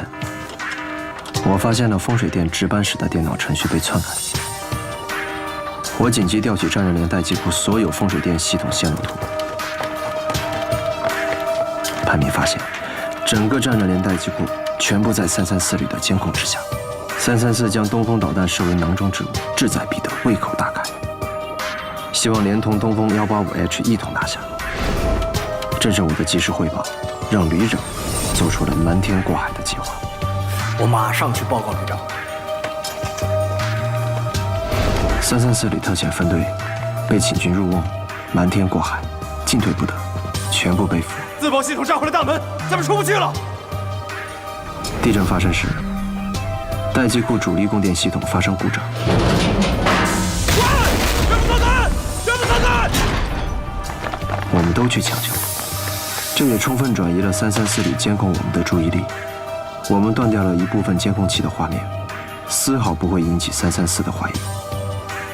我发现了风水店值班室的电脑程序被篡改。我紧急调取战略连待机库所有风水店系统线路图，判明发现，整个战略连待机库全部在334旅的监控之下。334将东风导弹视为囊中之物，志在必得，胃口大开，希望连同东风185H一同拿下。正是我的及时汇报，让旅长做出了瞒天过海的计划。我马上去报告旅长。334旅特遣分队被请军入瓮，瞒天过海，进退不得，全部被俘。自保系统炸坏了大门，咱们出不去了。地震发生时，待机库主力供电系统发生故障。全部作战！全部作战！我们都去抢救，这也充分转移了334旅监控我们的注意力。我们断掉了一部分监控器的画面，丝毫不会引起334的怀疑。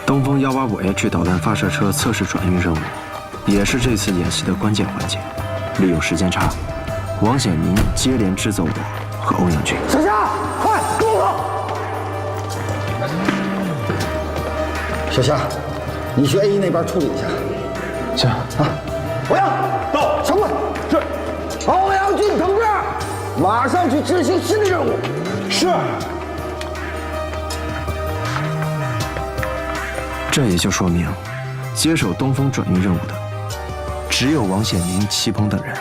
东风185H 导弹发射车测试转运任务，也是这次演习的关键环节。利用时间差，王显民接连支走我和欧阳军。小夏，快跟我走！小夏，你去 A1那边处理一下。行啊，欧阳到，长官是。欧阳军同志，马上去执行新的任务。是。这也就说明，接手东风转运任务的，只有王显明、戚鹏等人。